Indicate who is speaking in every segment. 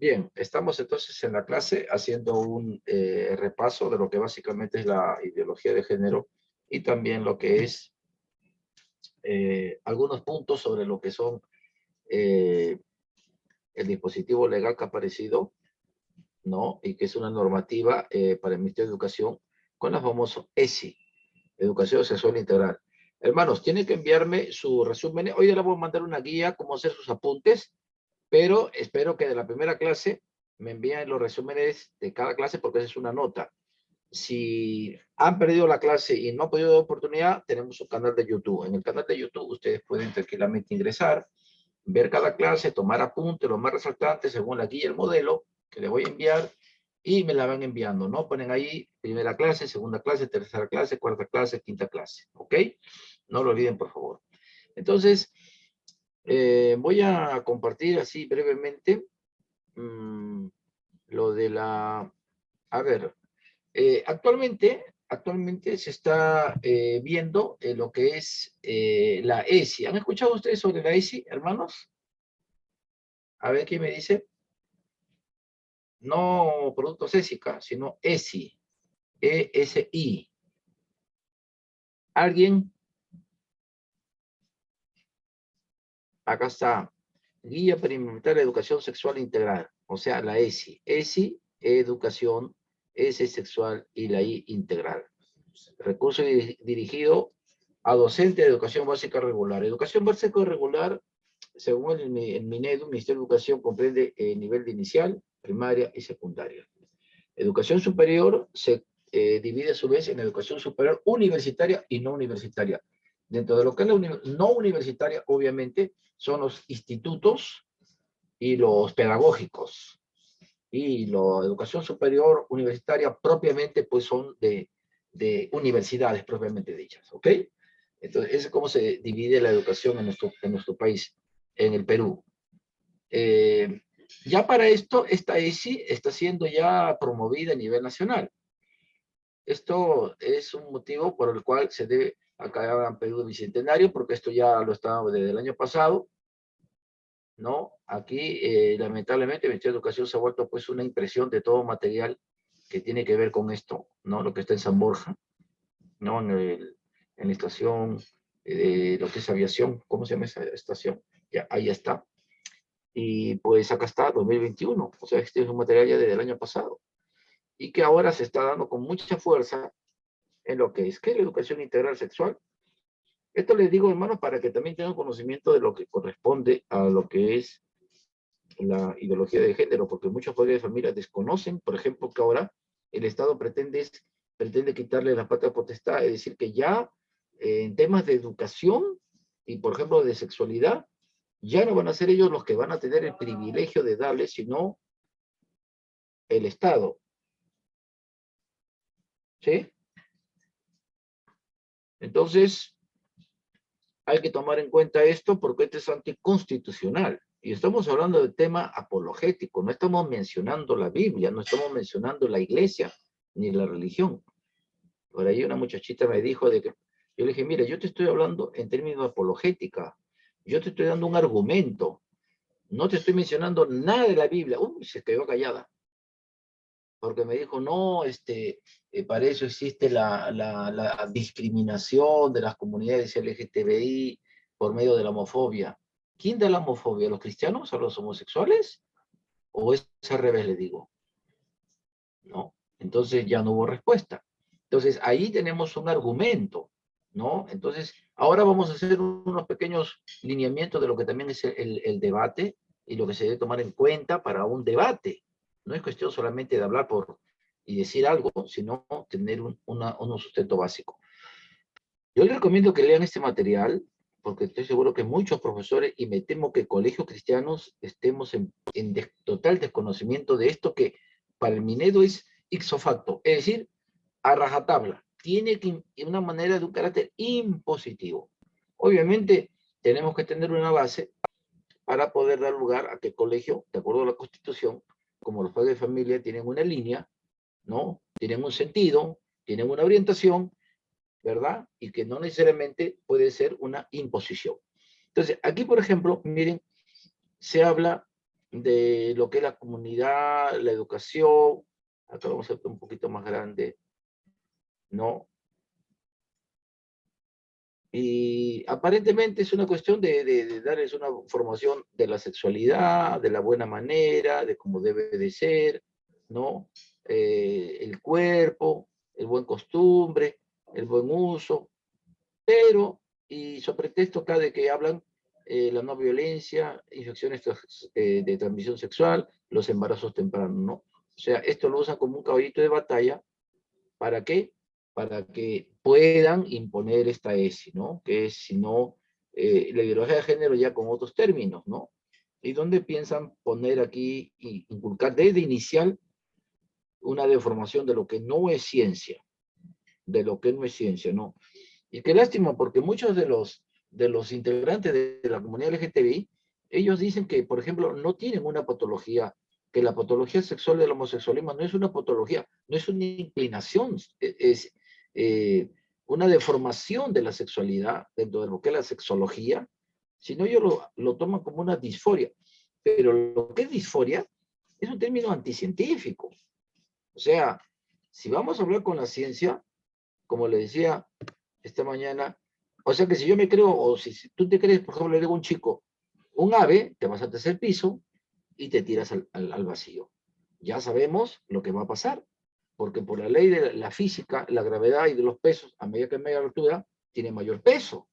Speaker 1: Bien, estamos entonces en la clase haciendo un repaso de lo que básicamente es la ideología de género y también lo que es algunos puntos sobre lo que son eh, el dispositivo legal que ha aparecido, ¿no? Y que es una normativa para el Ministerio de Educación con la famosa ESI, Educación Sexual Integral. Hermanos, tienen que enviarme su resumen. Hoy les voy a mandar una guía, cómo hacer sus apuntes, pero espero que de la primera clase me envíen los resúmenes de cada clase porque esa es una nota. Si han perdido la clase y no han podido dar oportunidad, tenemos un canal de YouTube. En el canal de YouTube ustedes pueden tranquilamente ingresar, ver cada clase, tomar apuntes, lo más resaltante según la guía y el modelo que les voy a enviar y me la van enviando, ¿no? Ponen ahí primera clase, segunda clase, tercera clase, cuarta clase, quinta clase, ¿ok? No lo olviden, por favor. Entonces, voy a compartir así brevemente lo de la... A ver, actualmente se está viendo lo que es la ESI. ¿Han escuchado ustedes sobre la ESI, hermanos? A ver, ¿quién me dice? No productos ESICA, sino ESI. ESI. ¿Alguien? Acá está. Guía para implementar la educación sexual integral. O sea, la ESI. ESI, educación, S sexual y la I integral. Recurso dirigido a docente de educación básica regular. Educación básica regular, según el Minedu, Ministerio de Educación, comprende el nivel de inicial, primaria y secundaria. Educación superior se divide a su vez en educación superior universitaria y no universitaria. Dentro de lo que es la no universitaria, obviamente, son los institutos y los pedagógicos. Y la educación superior universitaria propiamente, pues son de universidades propiamente dichas, ¿ok? Entonces, es como se divide la educación en nuestro país, en el Perú. Ya para esto, esta ESI está siendo ya promovida a nivel nacional. Esto es un motivo por el cual se debe, acá en Perú Bicentenario, porque esto ya lo estaba desde el año pasado, ¿no? Aquí, lamentablemente, el Ministerio de Educación se ha vuelto pues una impresión de todo material que tiene que ver con esto, ¿no? Lo que está en San Borja, ¿no? En la estación de lo que es aviación, ¿cómo se llama esa estación? Ya, ahí está. Y pues acá está, 2021, o sea, este es un material ya desde el año pasado, y que ahora se está dando con mucha fuerza en lo que es la educación integral sexual. Esto les digo, hermanos, para que también tengan conocimiento de lo que corresponde a lo que es la ideología de género, porque muchos padres de familia desconocen, por ejemplo, que ahora el Estado pretende quitarle la patria potestad, es decir, que ya en temas de educación y, por ejemplo, de sexualidad, ya no van a ser ellos los que van a tener el privilegio de darle, sino el Estado. ¿Sí? Entonces, hay que tomar en cuenta esto porque este es anticonstitucional. Y estamos hablando de tema apologético, no estamos mencionando la Biblia, no estamos mencionando la iglesia ni la religión. Por ahí una muchachita me dijo de que, yo le dije, mira, yo te estoy hablando en términos de apologética, yo te estoy dando un argumento, no te estoy mencionando nada de la Biblia. Se quedó callada, porque me dijo, no, para eso existe la discriminación de las comunidades LGTBI por medio de la homofobia. ¿Quién da la homofobia? ¿Los cristianos o los homosexuales? ¿O es al revés, le digo? ¿No? Entonces ya no hubo respuesta. Entonces ahí tenemos un argumento, ¿no? Entonces ahora vamos a hacer unos pequeños lineamientos de lo que también es el debate y lo que se debe tomar en cuenta para un debate. No es cuestión solamente de hablar y decir algo, sino tener un sustento básico. Yo les recomiendo que lean este material, porque estoy seguro que muchos profesores, y me temo que colegios cristianos, estemos en total desconocimiento de esto que para el Minedo es ipso facto, es decir, a rajatabla. Tiene que una manera de un carácter impositivo. Obviamente, tenemos que tener una base para poder dar lugar a que el colegio, de acuerdo a la Constitución, como los padres de familia, tienen una línea, ¿no? Tienen un sentido, tienen una orientación, ¿verdad? Y que no necesariamente puede ser una imposición. Entonces, aquí, por ejemplo, miren, se habla de lo que es la comunidad, la educación. Acá vamos a hacer un poquito más grande, ¿no? Y aparentemente es una cuestión de darles una formación de la sexualidad, de la buena manera, de cómo debe de ser, ¿no? El cuerpo, el buen costumbre, el buen uso, pero, y sobre pretexto acá de que hablan la no violencia, infecciones de transmisión sexual, los embarazos tempranos, ¿no? O sea, esto lo usan como un caballito de batalla. ¿Para qué? Para que puedan imponer esta ESI, ¿no? Que es, si no, la ideología de género ya con otros términos, ¿no? Y donde piensan poner aquí y inculcar desde inicial una deformación de lo que no es ciencia, de lo que no es ciencia, ¿no? Y qué lástima, porque muchos de los integrantes de la comunidad LGTBI, ellos dicen que, por ejemplo, no tienen una patología, que la patología sexual del homosexualismo no es una patología, no es una inclinación, es una deformación de la sexualidad dentro de lo que es la sexología, sino ellos lo toman como una disforia. Pero lo que es disforia es un término anticientífico. O sea, si vamos a hablar con la ciencia, como le decía esta mañana, o sea que si yo me creo, o si tú te crees, por ejemplo, le digo a un chico, un ave, te vas al tercer piso y te tiras al vacío. Ya sabemos lo que va a pasar, porque por la ley de la física, la gravedad y de los pesos, a medida que me da altura, tiene mayor peso.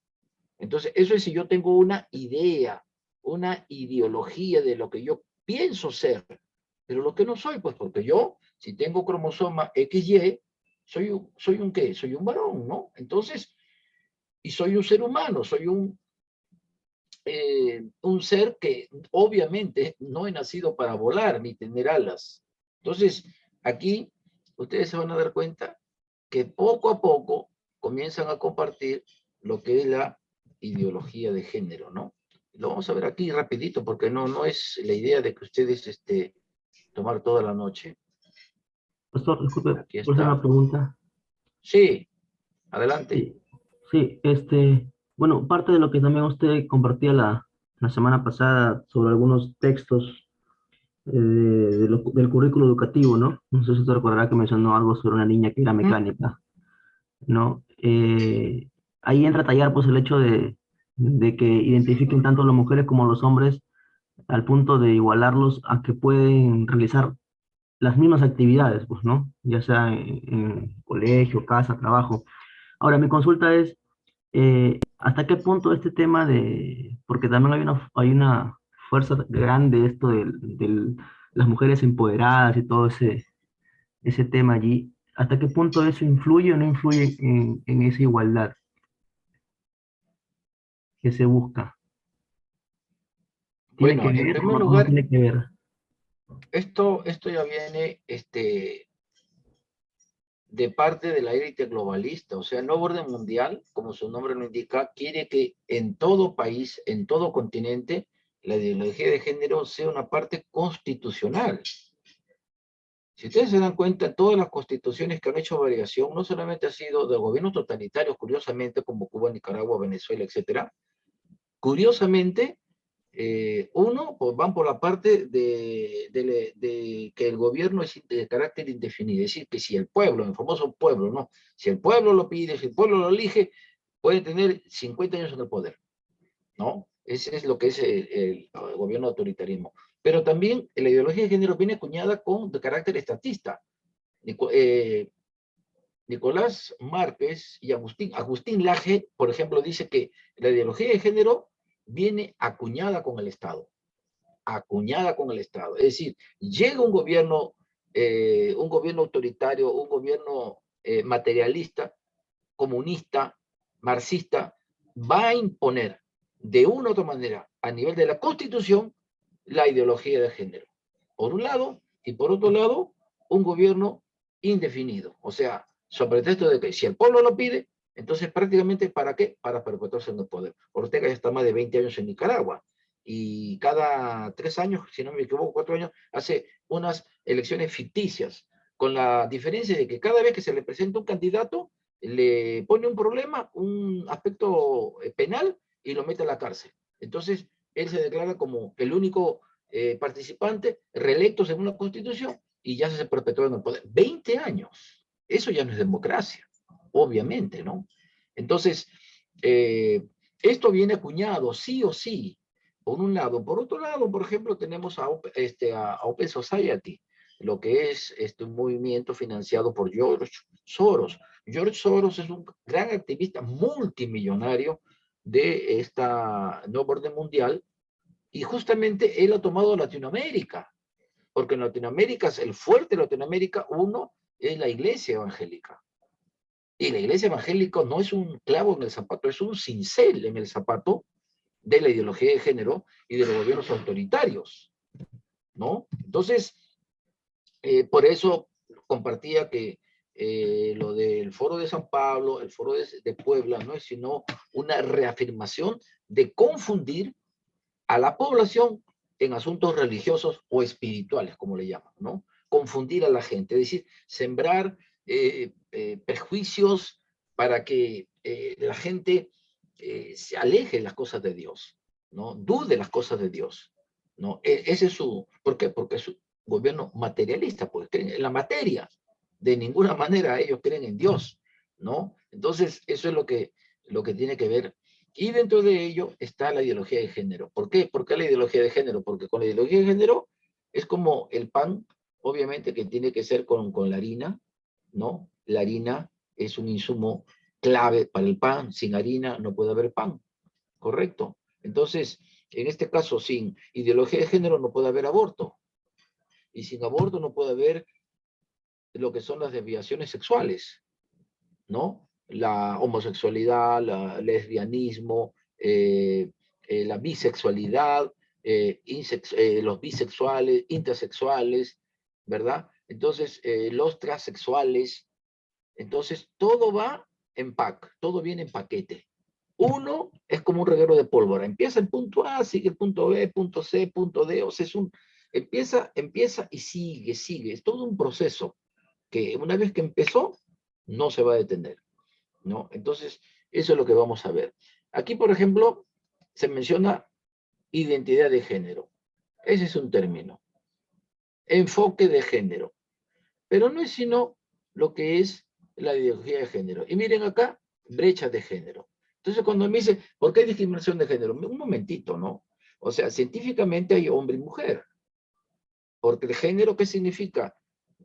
Speaker 1: Entonces, eso es si yo tengo una idea, una ideología de lo que yo pienso ser, pero lo que no soy, pues porque yo, si tengo cromosoma XY, soy un qué, soy un varón, ¿no? Entonces, y soy un ser humano, soy un ser que obviamente no he nacido para volar ni tener alas. Entonces, aquí ustedes se van a dar cuenta que poco a poco comienzan a compartir lo que es la ideología de género, ¿no? Lo vamos a ver aquí rapidito porque no es la idea de que ustedes tomar toda la noche.
Speaker 2: Pastor, disculpe,
Speaker 1: Aquí
Speaker 2: por hacer una
Speaker 1: está.
Speaker 2: pregunta.
Speaker 1: Sí, adelante.
Speaker 2: Sí, sí, bueno, parte de lo que también usted compartía la semana pasada sobre algunos textos del currículo educativo, ¿no? No sé si usted recordará que mencionó algo sobre una niña que era mecánica, ¿no? Ahí entra a tallar pues el hecho de que identifiquen tanto a las mujeres como a los hombres al punto de igualarlos a que pueden realizar las mismas actividades, pues, ¿no? Ya sea en colegio, casa, trabajo. Ahora, mi consulta es, ¿hasta qué punto este tema porque también hay una fuerza grande esto de las mujeres empoderadas y todo ese tema allí, ¿hasta qué punto eso influye o no influye en esa igualdad que se busca? ¿Tiene que
Speaker 1: Bueno, en
Speaker 2: ver
Speaker 1: primer
Speaker 2: o no
Speaker 1: lugar,
Speaker 2: tiene que ver?
Speaker 1: esto ya viene de parte de la élite globalista, o sea, el nuevo orden mundial, como su nombre lo indica, quiere que en todo país, en todo continente, la ideología de género sea una parte constitucional. Si ustedes se dan cuenta, todas las constituciones que han hecho variación no solamente ha sido de gobiernos totalitarios, curiosamente, como Cuba, Nicaragua, Venezuela, etcétera. Curiosamente, uno, pues van por la parte de que el gobierno es de carácter indefinido, es decir, que si el pueblo, el famoso pueblo, ¿no? Si el pueblo lo pide, si el pueblo lo elige, puede tener 50 años en el poder, ¿no? Ese es lo que es el gobierno autoritarismo. Pero también la ideología de género viene acuñada de carácter estatista. Nicolás Márquez y Agustín Laje, por ejemplo, dice que la ideología de género viene acuñada con el Estado. Es decir, llega un gobierno autoritario, un gobierno materialista, comunista, marxista, va a imponer de una u otra manera a nivel de la Constitución la ideología de género. Por un lado, y por otro lado, un gobierno indefinido. O sea, sobre texto de que si el pueblo lo pide, entonces prácticamente ¿para qué? Para perpetuarse en el poder. Ortega ya está más de 20 años en Nicaragua y cada 3 años, si no me equivoco, 4 años, hace unas elecciones ficticias, con la diferencia de que cada vez que se le presenta un candidato, le pone un problema, un aspecto penal y lo mete a la cárcel. Entonces, él se declara como el único participantes reelectos en una constitución y ya se perpetúa en el poder. 20 años. Eso ya no es democracia, obviamente, ¿no? Entonces, esto viene acuñado sí o sí, por un lado. Por otro lado, por ejemplo, tenemos a Open Society, lo que es un movimiento financiado por George Soros. George Soros es un gran activista multimillonario de esta nuevo orden mundial, y justamente él ha tomado Latinoamérica, porque en Latinoamérica, el fuerte de Latinoamérica, uno, es la iglesia evangélica. Y la iglesia evangélica no es un clavo en el zapato, es un cincel en el zapato de la ideología de género y de los gobiernos autoritarios, ¿no? Entonces, por eso compartía que lo del Foro de San Pablo, el Foro de Puebla, no es sino una reafirmación de confundir a la población en asuntos religiosos o espirituales, como le llaman, ¿no? Confundir a la gente, es decir, sembrar prejuicios para que la gente se aleje de las cosas de Dios, ¿no? Dude las cosas de Dios, ¿no? Ese es su, ¿por qué? Porque es un gobierno materialista, porque creen en la materia, de ninguna manera ellos creen en Dios, ¿no? Entonces, eso es lo que tiene que ver. Y dentro de ello está la ideología de género. ¿Por qué? ¿Por qué la ideología de género? Porque con la ideología de género es como el pan, obviamente que tiene que ser con la harina, ¿no? La harina es un insumo clave para el pan. Sin harina no puede haber pan, ¿correcto? Entonces, en este caso, sin ideología de género no puede haber aborto. Y sin aborto no puede haber lo que son las desviaciones sexuales, ¿no? La homosexualidad, el lesbianismo, la bisexualidad, los bisexuales, intersexuales, ¿verdad? Entonces, los transexuales. Entonces, todo va en pack, todo viene en paquete. Uno es como un reguero de pólvora. Empieza en punto A, sigue el punto B, punto C, punto D. O sea, empieza y sigue. Es todo un proceso que una vez que empezó, no se va a detener, ¿no? Entonces, eso es lo que vamos a ver. Aquí, por ejemplo, se menciona identidad de género. Ese es un término. Enfoque de género. Pero no es sino lo que es la ideología de género. Y miren acá, brecha de género. Entonces, cuando me dice, ¿por qué hay discriminación de género? Un momentito, ¿no? O sea, científicamente hay hombre y mujer. Porque el género, ¿qué significa?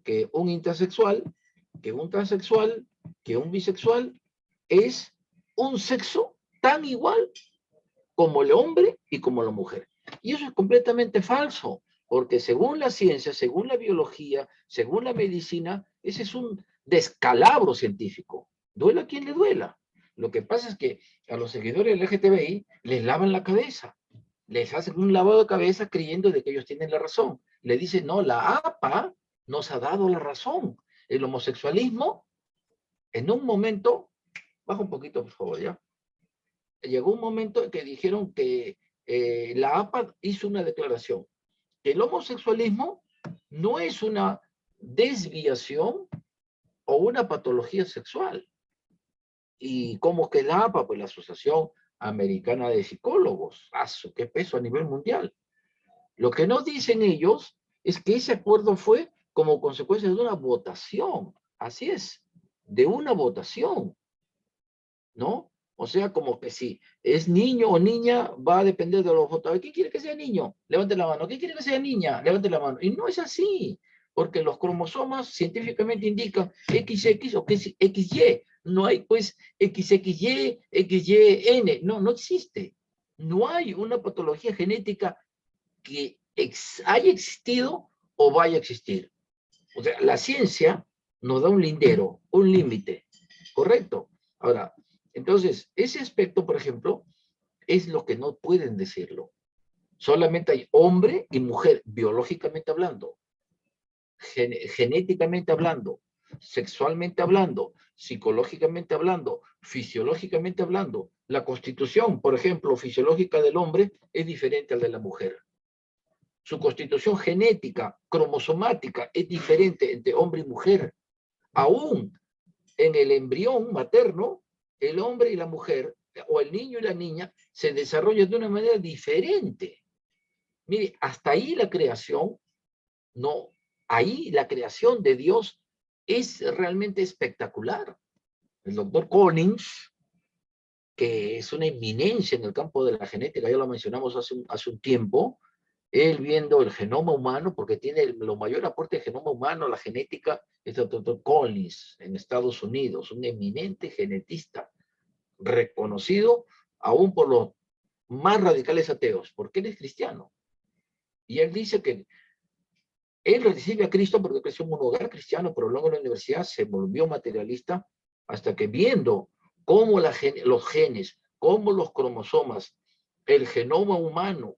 Speaker 1: Que un intersexual, que un transexual, que un bisexual es un sexo tan igual como el hombre y como la mujer. Y eso es completamente falso, porque según la ciencia, según la biología, según la medicina, ese es un descalabro científico. Duela a quien le duela. Lo que pasa es que a los seguidores del LGTBI les lavan la cabeza, les hacen un lavado de cabeza creyendo de que ellos tienen la razón. Le dicen, no, la APA nos ha dado la razón. El homosexualismo, en un momento, baja un poquito, por favor, ya. Llegó un momento en que dijeron que la APA hizo una declaración, que el homosexualismo no es una desviación o una patología sexual. ¿Y cómo que la APA? Pues la Asociación Americana de Psicólogos. ¡Qué peso a nivel mundial! Lo que no dicen ellos es que ese acuerdo fue como consecuencia de una votación. Así es, de una votación, ¿no? O sea, como que si es niño o niña, va a depender de los votos. ¿Quién quiere que sea niño? Levante la mano. ¿Quién quiere que sea niña? Levante la mano. Y no es así, porque los cromosomas científicamente indican XX o XY. No hay, pues, XXY, XYN. No, no existe. No hay una patología genética que haya existido o vaya a existir. O sea, la ciencia nos da un lindero, un límite, ¿correcto? Ahora, entonces, ese aspecto, por ejemplo, es lo que no pueden decirlo. Solamente hay hombre y mujer, biológicamente hablando, genéticamente hablando, sexualmente hablando, psicológicamente hablando, fisiológicamente hablando. La constitución, por ejemplo, fisiológica del hombre es diferente al de la mujer. Su constitución genética, cromosomática, es diferente entre hombre y mujer. Aún en el embrión materno, el hombre y la mujer, o el niño y la niña, se desarrollan de una manera diferente. Mire, hasta ahí la creación, no, ahí la creación de Dios es realmente espectacular. El doctor Collins, que es una eminencia en el campo de la genética, ya lo mencionamos hace un tiempo, él viendo el genoma humano, porque tiene lo mayor aporte de genoma humano, la genética, es el doctor Collins en Estados Unidos, un eminente genetista, reconocido aún por los más radicales ateos, porque él es cristiano. Y él dice que él recibe a Cristo porque creció en un hogar cristiano, pero luego en la universidad se volvió materialista hasta que viendo cómo los genes, cómo los cromosomas, el genoma humano,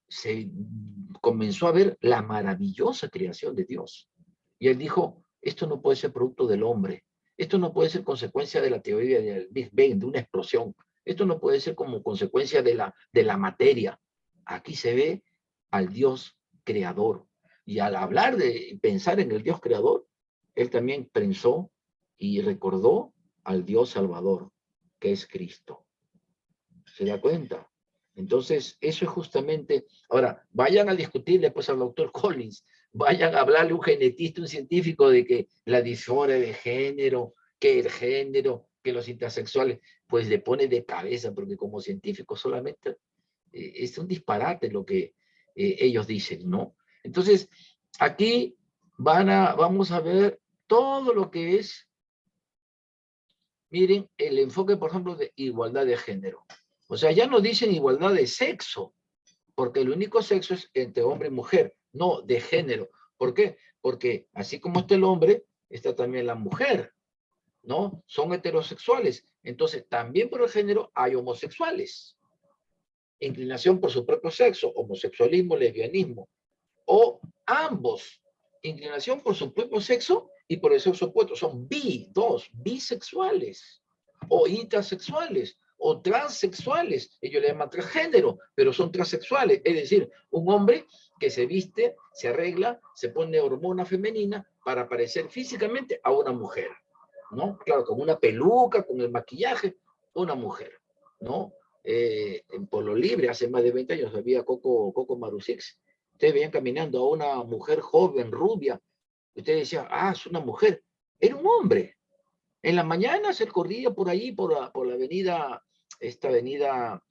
Speaker 1: se comenzó a ver la maravillosa creación de Dios. Y él dijo, esto no puede ser producto del hombre, esto no puede ser consecuencia de la teoría del Big Bang, de una explosión, esto no puede ser como consecuencia de la materia. Aquí se ve al Dios creador. Y al hablar de pensar en el Dios creador, él también pensó y recordó al Dios salvador, que es Cristo. ¿Se da cuenta? Entonces, eso es justamente... Ahora, vayan a discutirle pues al doctor Collins, vayan a hablarle a un genetista, un científico de que la disforia de género, que el género, que los intersexuales, pues le pone de cabeza, porque como científico solamente es un disparate lo que ellos dicen, ¿no? Entonces, aquí vamos a ver todo lo que es, miren, el enfoque, por ejemplo, de igualdad de género. O sea, ya no dicen igualdad de sexo, porque el único sexo es entre hombre y mujer, no de género. ¿Por qué? Porque así como está el hombre, está también la mujer, ¿no? Son heterosexuales. Entonces, también por el género hay homosexuales. Inclinación por su propio sexo, homosexualismo, lesbianismo, o ambos, inclinación por su propio sexo y por el sexo opuesto, son bisexuales, o intersexuales, o transexuales, ellos le llaman transgénero, pero son transexuales, es decir, un hombre que se viste, se arregla, se pone hormona femenina para parecer físicamente a una mujer, ¿no? Claro, con una peluca, con el maquillaje, una mujer, ¿no? En Polo Libre, hace más de 20 años, había Coco Marusix. Ustedes veían caminando a una mujer joven, rubia. Ustedes decían, ah, es una mujer. Era un hombre. En la mañana se corría por ahí, por la avenida, esta avenida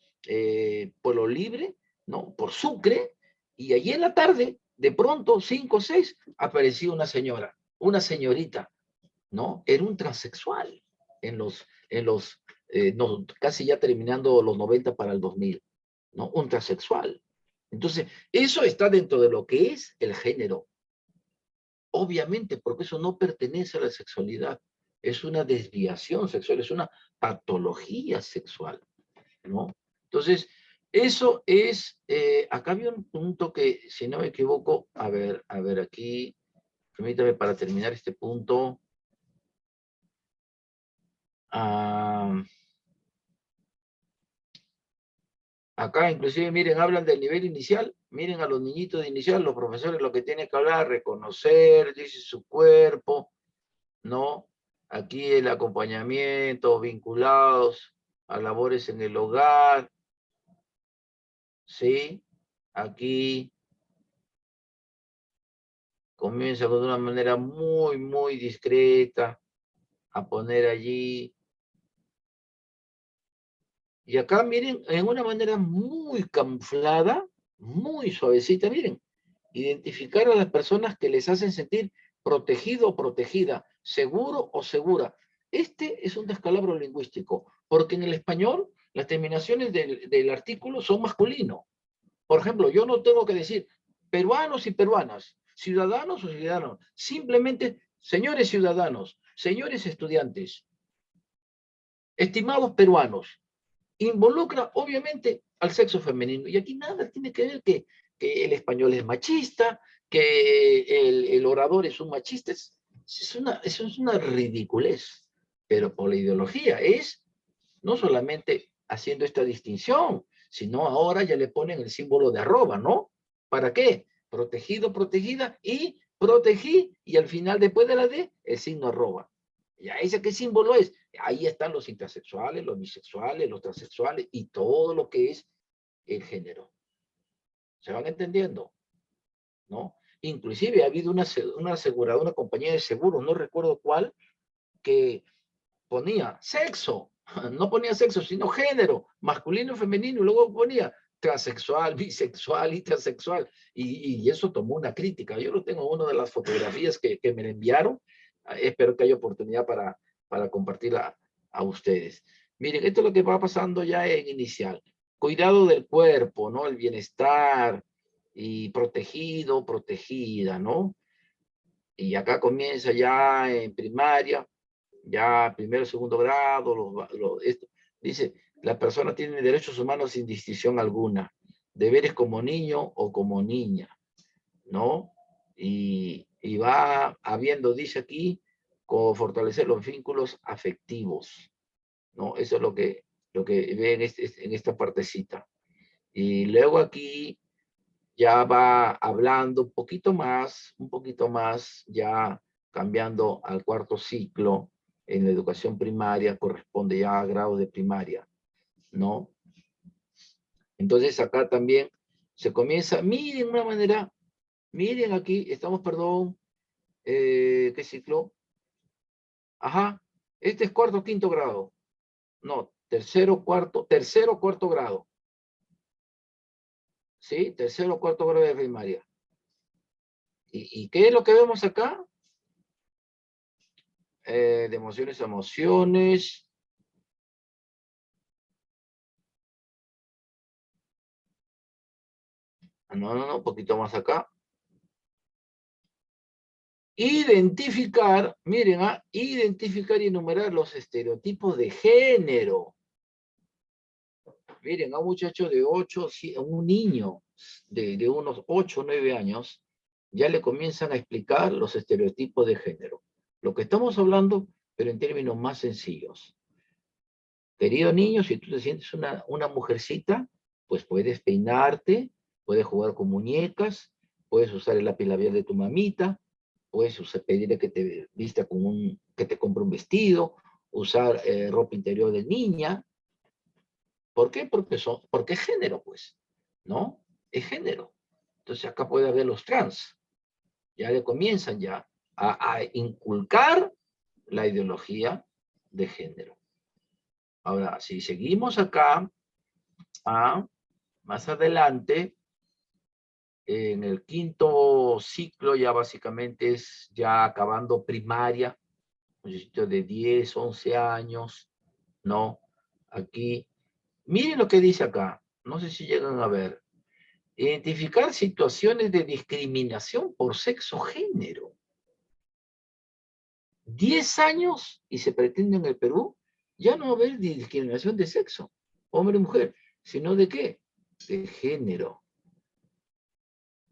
Speaker 1: Polo Libre, ¿no? Por Sucre, y allí en la tarde, de pronto, 5 o 6, aparecía una señora, una señorita, ¿no? Era un transexual no, casi ya terminando los 90 para el 2000, ¿no? Un transexual. Entonces, eso está dentro de lo que es el género. Obviamente, porque eso no pertenece a la sexualidad. Es una desviación sexual, es una patología sexual, ¿no? Entonces, eso es, acá había un punto que, si no me equivoco, a ver aquí, permítame para terminar este punto. Acá inclusive, miren, hablan del nivel inicial, miren a los niñitos de inicial, los profesores lo que tienen que hablar, reconocer, dice su cuerpo, ¿no? Aquí el acompañamiento, vinculados a labores en el hogar, ¿sí? Aquí comienza de una manera muy, muy discreta a poner allí. Y acá, miren, en una manera muy camuflada, muy suavecita, miren, identificar a las personas que les hacen sentir protegido o protegida, seguro o segura. Este es un descalabro lingüístico, porque en el español las terminaciones del artículo son masculino. Por ejemplo, yo no tengo que decir peruanos y peruanas, ciudadanos o ciudadanos, simplemente señores ciudadanos, señores estudiantes, estimados peruanos. Involucra obviamente al sexo femenino. Y aquí nada tiene que ver que el español es machista, que el orador es un machista. Eso es una ridiculez. Pero por la ideología es no solamente haciendo esta distinción, sino ahora ya le ponen el símbolo de arroba, ¿no? ¿Para qué? Protegido, protegida y protegí, y al final después de la D, el signo arroba. ¿Ya ese qué símbolo es? Ahí están los intersexuales, los bisexuales, los transexuales y todo lo que es el género. ¿Se van entendiendo? ¿No? Inclusive ha habido una aseguradora, una compañía de seguros, no recuerdo cuál, que ponía sexo, no ponía sexo, sino género, masculino, femenino, y luego ponía transexual, bisexual, intersexual, y eso tomó una crítica. Yo lo tengo en una de las fotografías que me le enviaron, espero que haya oportunidad para compartirla a ustedes. Miren, esto es lo que va pasando ya en inicial. Cuidado del cuerpo, ¿no? El bienestar y protegido, protegida, ¿no? Y acá comienza ya en primaria, ya primero, segundo grado, esto. Dice, la persona tiene derechos humanos sin distinción alguna, deberes como niño o como niña, ¿no? Y va habiendo, dice aquí, como fortalecer los vínculos afectivos, ¿no? Eso es lo que ve en esta partecita. Y luego aquí ya va hablando un poquito más, ya cambiando al cuarto ciclo en la educación primaria, corresponde ya a grado de primaria, ¿no? Entonces acá también se comienza, miren una manera, miren aquí, estamos, perdón, ¿qué ciclo? Ajá, este es cuarto, quinto grado. No, tercero, cuarto grado. ¿Sí? Tercero, cuarto grado de primaria. ¿Y qué es lo que vemos acá? De emociones a emociones. No, un poquito más acá. Identificar, miren, identificar y enumerar los estereotipos de género. Miren, a un muchacho de 8, un niño de unos 8 o 9 años, ya le comienzan a explicar los estereotipos de género. Lo que estamos hablando, pero en términos más sencillos. Querido niño, si tú te sientes una mujercita, pues puedes peinarte, puedes jugar con muñecas, puedes usar el lápiz labial de tu mamita, puedes pedirle que te vista que te compre un vestido, usar ropa interior de niña. ¿Por qué? Porque es género, pues, ¿no? Es género. Entonces acá puede haber los trans. Ya le comienzan ya a inculcar la ideología de género. Ahora, si seguimos acá, más adelante, en el quinto ciclo, ya básicamente es ya acabando primaria, un sitio de 10, 11 años, ¿no? Aquí, miren lo que dice acá, no sé si llegan a ver. Identificar situaciones de discriminación por sexo o género. 10 años y se pretende en el Perú ya no haber discriminación de sexo, hombre o mujer, sino de qué? De género.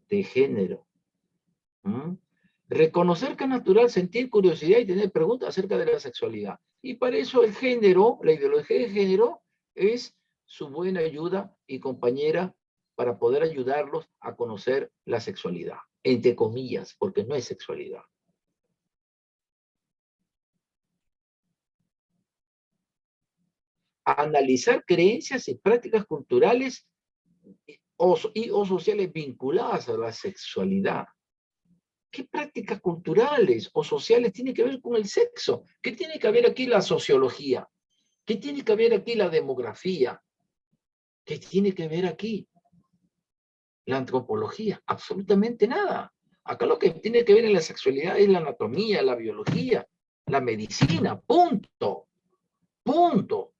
Speaker 1: De género. ¿Mm? Reconocer que es natural sentir curiosidad y tener preguntas acerca de la sexualidad. Y para eso el género, la ideología de género, es su buena ayuda y compañera para poder ayudarlos a conocer la sexualidad, entre comillas, porque no es sexualidad. Analizar creencias y prácticas culturales o sociales vinculadas a la sexualidad. ¿Qué prácticas culturales o sociales tiene que ver con el sexo? ¿Qué tiene que ver aquí la sociología? ¿Qué tiene que ver aquí la demografía? ¿Qué tiene que ver aquí la antropología? Absolutamente nada. Acá lo que tiene que ver en la sexualidad es la anatomía, la biología, la medicina, punto, punto.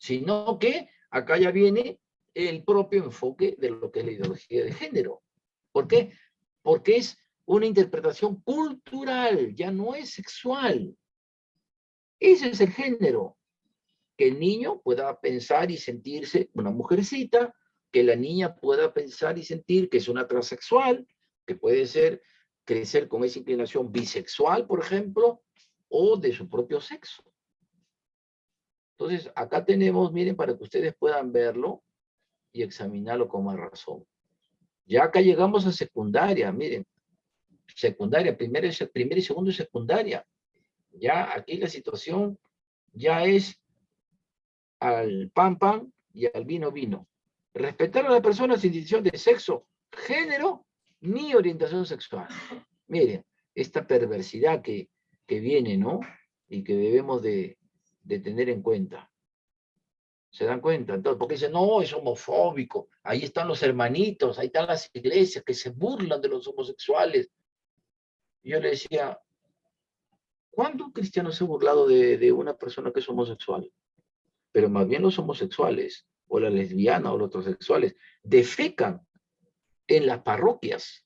Speaker 1: Sino que acá ya viene el propio enfoque de lo que es la ideología de género. ¿Por qué? Porque es una interpretación cultural, ya no es sexual. Ese es el género. Que el niño pueda pensar y sentirse una mujercita, que la niña pueda pensar y sentir que es una transexual, que puede ser crecer con esa inclinación bisexual, por ejemplo, o de su propio sexo. Entonces, acá tenemos, miren, para que ustedes puedan verlo y examinarlo con más razón. Ya acá llegamos a secundaria, miren, secundaria, primero y segundo y secundaria. Ya aquí la situación ya es al pan pan y al vino vino. Respetar a la persona sin distinción de sexo género ni orientación sexual. Miren, esta perversidad que viene, ¿no? Y que debemos de tener en cuenta. ¿Se dan cuenta? Entonces, porque dicen, no, es homofóbico. Ahí están los hermanitos, ahí están las iglesias que se burlan de los homosexuales. Y yo le decía, ¿cuándo un cristiano se ha burlado de una persona que es homosexual? Pero más bien los homosexuales, o las lesbianas, o los heterosexuales, defecan en las parroquias.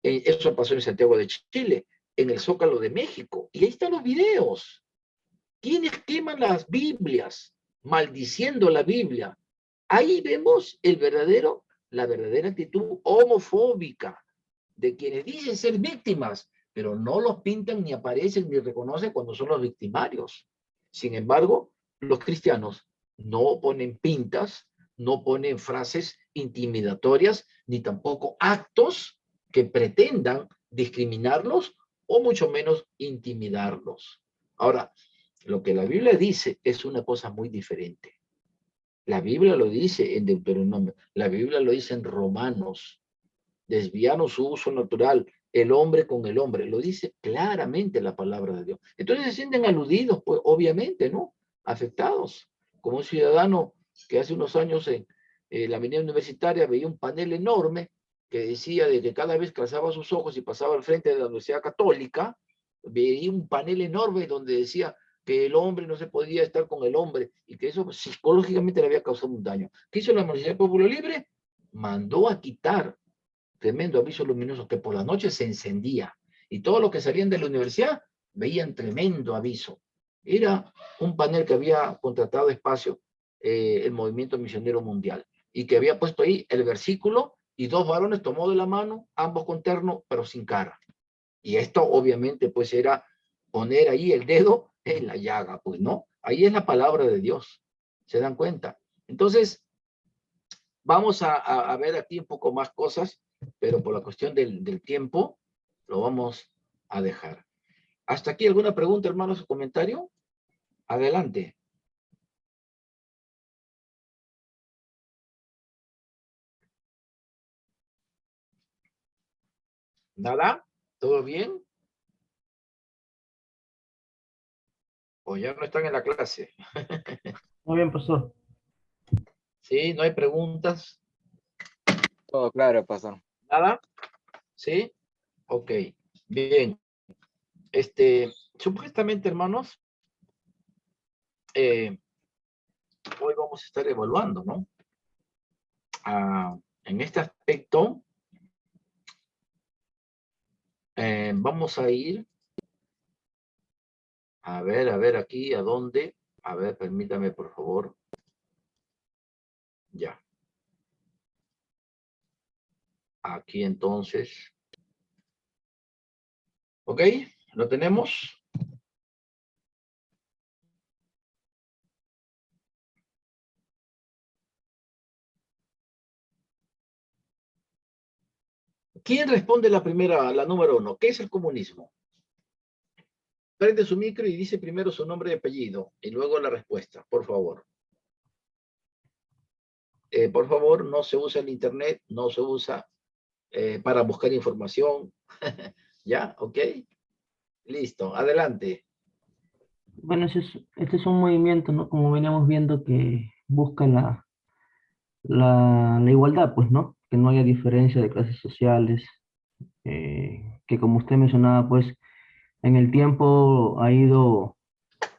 Speaker 1: Eso pasó en Santiago de Chile, en el Zócalo de México. Y ahí están los videos. ¿Quiénes queman las Biblias? Maldiciendo la Biblia. Ahí vemos la verdadera actitud homofóbica de quienes dicen ser víctimas, pero no los pintan, ni aparecen, ni reconocen cuando son los victimarios. Sin embargo, los cristianos no ponen pintas, no ponen frases intimidatorias, ni tampoco actos que pretendan discriminarlos o mucho menos intimidarlos. Ahora, lo que la Biblia dice es una cosa muy diferente. La Biblia lo dice en Deuteronomio, la Biblia lo dice en Romanos. Desviaron su uso natural, el hombre con el hombre. Lo dice claramente la palabra de Dios. Entonces se sienten aludidos, pues obviamente, ¿no? Afectados. Como un ciudadano que hace unos años en la avenida universitaria veía un panel enorme que decía de que cada vez que alzaba sus ojos y pasaba al frente de la Universidad Católica, veía un panel enorme donde decía que el hombre no se podía estar con el hombre y que eso psicológicamente le había causado un daño. ¿Qué hizo la Universidad del Pueblo Libre? Mandó a quitar tremendo aviso luminoso que por la noche se encendía y todos los que salían de la universidad veían tremendo aviso. Era un panel que había contratado espacio el Movimiento Misionero Mundial y que había puesto ahí el versículo y dos varones tomó de la mano, ambos con terno, pero sin cara. Y esto obviamente pues era poner ahí el dedo en la llaga, pues no, ahí es la palabra de Dios, ¿se dan cuenta? Entonces, vamos a ver aquí un poco más cosas, pero por la cuestión del tiempo, lo vamos a dejar. ¿Hasta aquí alguna pregunta, hermanos, o comentario? Adelante. ¿Nada? ¿Todo bien? ¿O ya no están en la clase?
Speaker 2: Muy bien, pastor.
Speaker 1: ¿Sí? ¿No hay preguntas?
Speaker 3: Todo claro, pastor.
Speaker 1: ¿Nada? ¿Sí? Ok. Bien. Supuestamente, hermanos, hoy vamos a estar evaluando, ¿no? En este aspecto, vamos a ir a ver aquí, ¿a dónde? A ver, permítame, por favor. Ya. Aquí entonces. ¿Ok? ¿Lo tenemos? ¿Quién responde la primera, la número 1? ¿Qué es el comunismo? Prende su micro y dice primero su nombre y apellido y luego la respuesta, por favor. Por favor, no se usa el internet, no se usa para buscar información. ¿Ya? ¿Ok? Listo, adelante.
Speaker 2: Bueno, este es un movimiento, ¿no? Como veníamos viendo, que busca la igualdad, pues, ¿no? Que no haya diferencia de clases sociales, que como usted mencionaba, pues, en el tiempo ha ido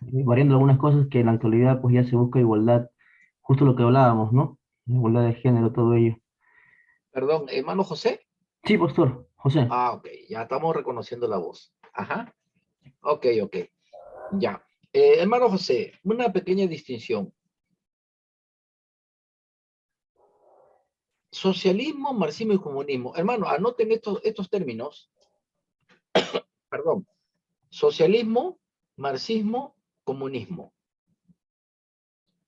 Speaker 2: variando algunas cosas que en la actualidad, pues, ya se busca igualdad, justo lo que hablábamos, ¿no? Igualdad de género, todo ello.
Speaker 1: Perdón, hermano José.
Speaker 2: Sí, pastor, José.
Speaker 1: Ah, ok, ya estamos reconociendo la voz. Ajá. Ok, ok. Ya. Hermano José, una pequeña distinción. Socialismo, marxismo y comunismo. Hermano, anoten estos términos. Perdón. Socialismo, marxismo, comunismo.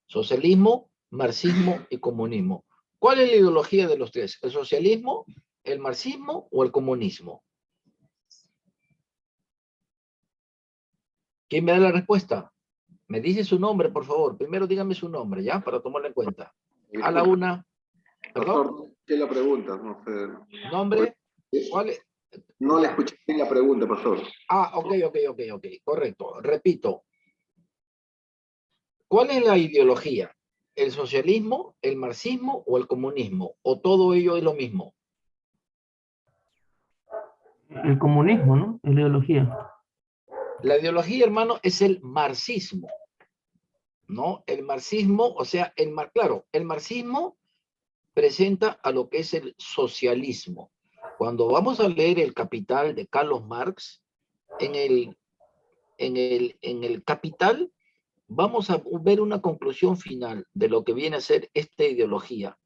Speaker 1: Socialismo, marxismo y comunismo. ¿Cuál es la ideología de los tres? ¿El socialismo, el marxismo o el comunismo? ¿Quién me da la respuesta? Me dice su nombre, por favor. Primero dígame su nombre, ¿ya? Para tomarlo en cuenta. A la una. ¿Perdón?
Speaker 4: Pastor, escuché la pregunta, no sé.
Speaker 1: Nombre, ¿cuál es?
Speaker 4: No le
Speaker 1: Ya.
Speaker 4: escuché bien la pregunta, pastor.
Speaker 1: Ok, correcto. Repito, ¿cuál es la ideología? ¿El socialismo, el marxismo o el comunismo? ¿O todo ello es lo mismo?
Speaker 2: El comunismo, ¿no? Es la ideología.
Speaker 1: La ideología, hermano, es el marxismo, ¿no? El marxismo, o sea, claro, el marxismo presenta a lo que es el socialismo. Cuando vamos a leer El Capital de Carlos Marx, en el Capital, vamos a ver una conclusión final de lo que viene a ser esta ideología,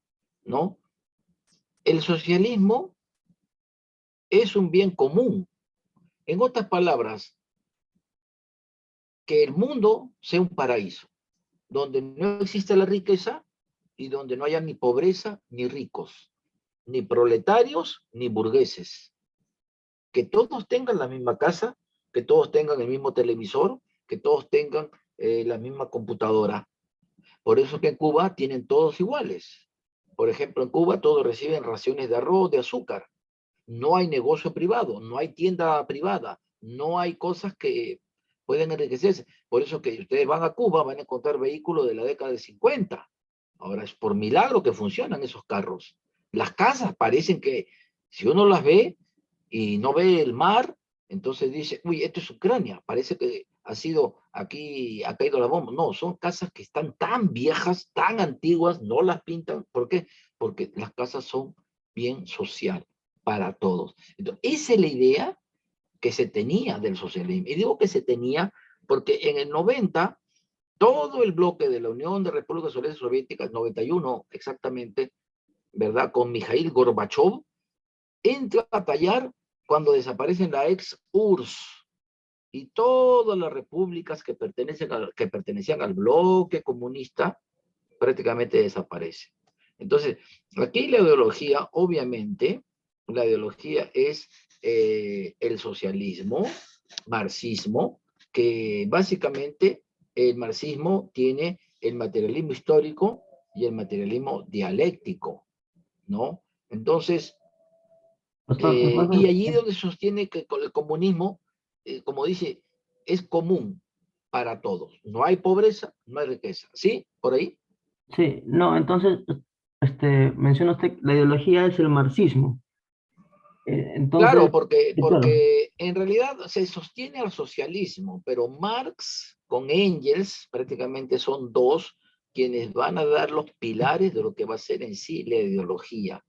Speaker 1: ¿no? El socialismo es un bien común. En otras palabras, que el mundo sea un paraíso, donde no existe la riqueza y donde no haya ni pobreza ni ricos, ni proletarios ni burgueses. Que todos tengan la misma casa, que todos tengan el mismo televisor, que todos tengan la misma computadora. Por eso que en Cuba tienen todos iguales. Por ejemplo, en Cuba todos reciben raciones de arroz, de azúcar. No hay negocio privado, no hay tienda privada, no hay cosas que pueden enriquecerse. Por eso que ustedes van a Cuba, van a encontrar vehículos de la década de 50. Ahora es por milagro que funcionan esos carros. Las casas parecen que, si uno las ve y no ve el mar, entonces dice, uy, esto es Ucrania, parece que ha sido aquí, ha caído la bomba. No, son casas que están tan viejas, tan antiguas, no las pintan. ¿Por qué? Porque las casas son bien social para todos. Entonces, esa es la idea que se tenía del socialismo. Y digo que se tenía porque en el 90, todo el bloque de la Unión de Repúblicas Socialistas Soviéticas, 91 exactamente, ¿verdad? Con Mikhail Gorbachev, entra a tallar cuando desaparecen la ex URSS y todas las repúblicas que pertenecían al bloque comunista prácticamente desaparecen. Entonces, aquí la ideología, obviamente, la ideología es el socialismo, marxismo, que básicamente el marxismo tiene el materialismo histórico y el materialismo dialéctico, ¿no? Entonces,
Speaker 2: Pastor,
Speaker 1: y
Speaker 2: entonces,
Speaker 1: allí donde sostiene que con el comunismo, como dice, es común para todos. No hay pobreza, no hay riqueza. ¿Sí? ¿Por ahí?
Speaker 2: sí, no, entonces, menciona usted, la ideología es el marxismo.
Speaker 1: Claro,
Speaker 2: Entonces, claro,
Speaker 1: porque en realidad se sostiene al socialismo, pero Marx con Engels prácticamente son dos quienes van a dar los pilares de lo que va a ser en sí la ideología.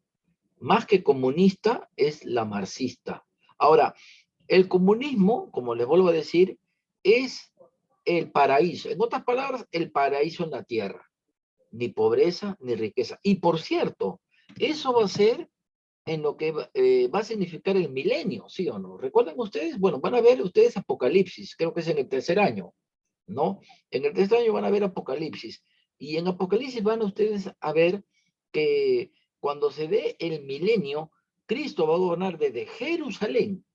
Speaker 1: Más que comunista es la marxista. Ahora, el comunismo, como les vuelvo a decir, es el paraíso. En otras palabras, el paraíso en la tierra. Ni pobreza ni riqueza. Y por cierto, eso va a ser en lo que va a significar el milenio, ¿sí o no? ¿Recuerdan ustedes? Bueno, van a ver ustedes Apocalipsis, creo que es en el tercer año, ¿no? En el tercer año van a ver Apocalipsis. Y en Apocalipsis van ustedes a ver que cuando se dé el milenio, Cristo va a gobernar desde Jerusalén.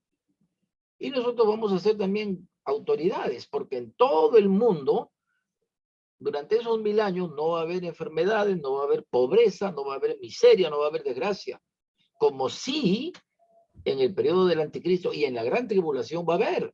Speaker 1: Y nosotros vamos a ser también autoridades, porque en todo el mundo, durante esos 1000 años, no va a haber enfermedades, no va a haber pobreza, no va a haber miseria, no va a haber desgracia. Como si en el periodo del anticristo y en la gran tribulación va a haber.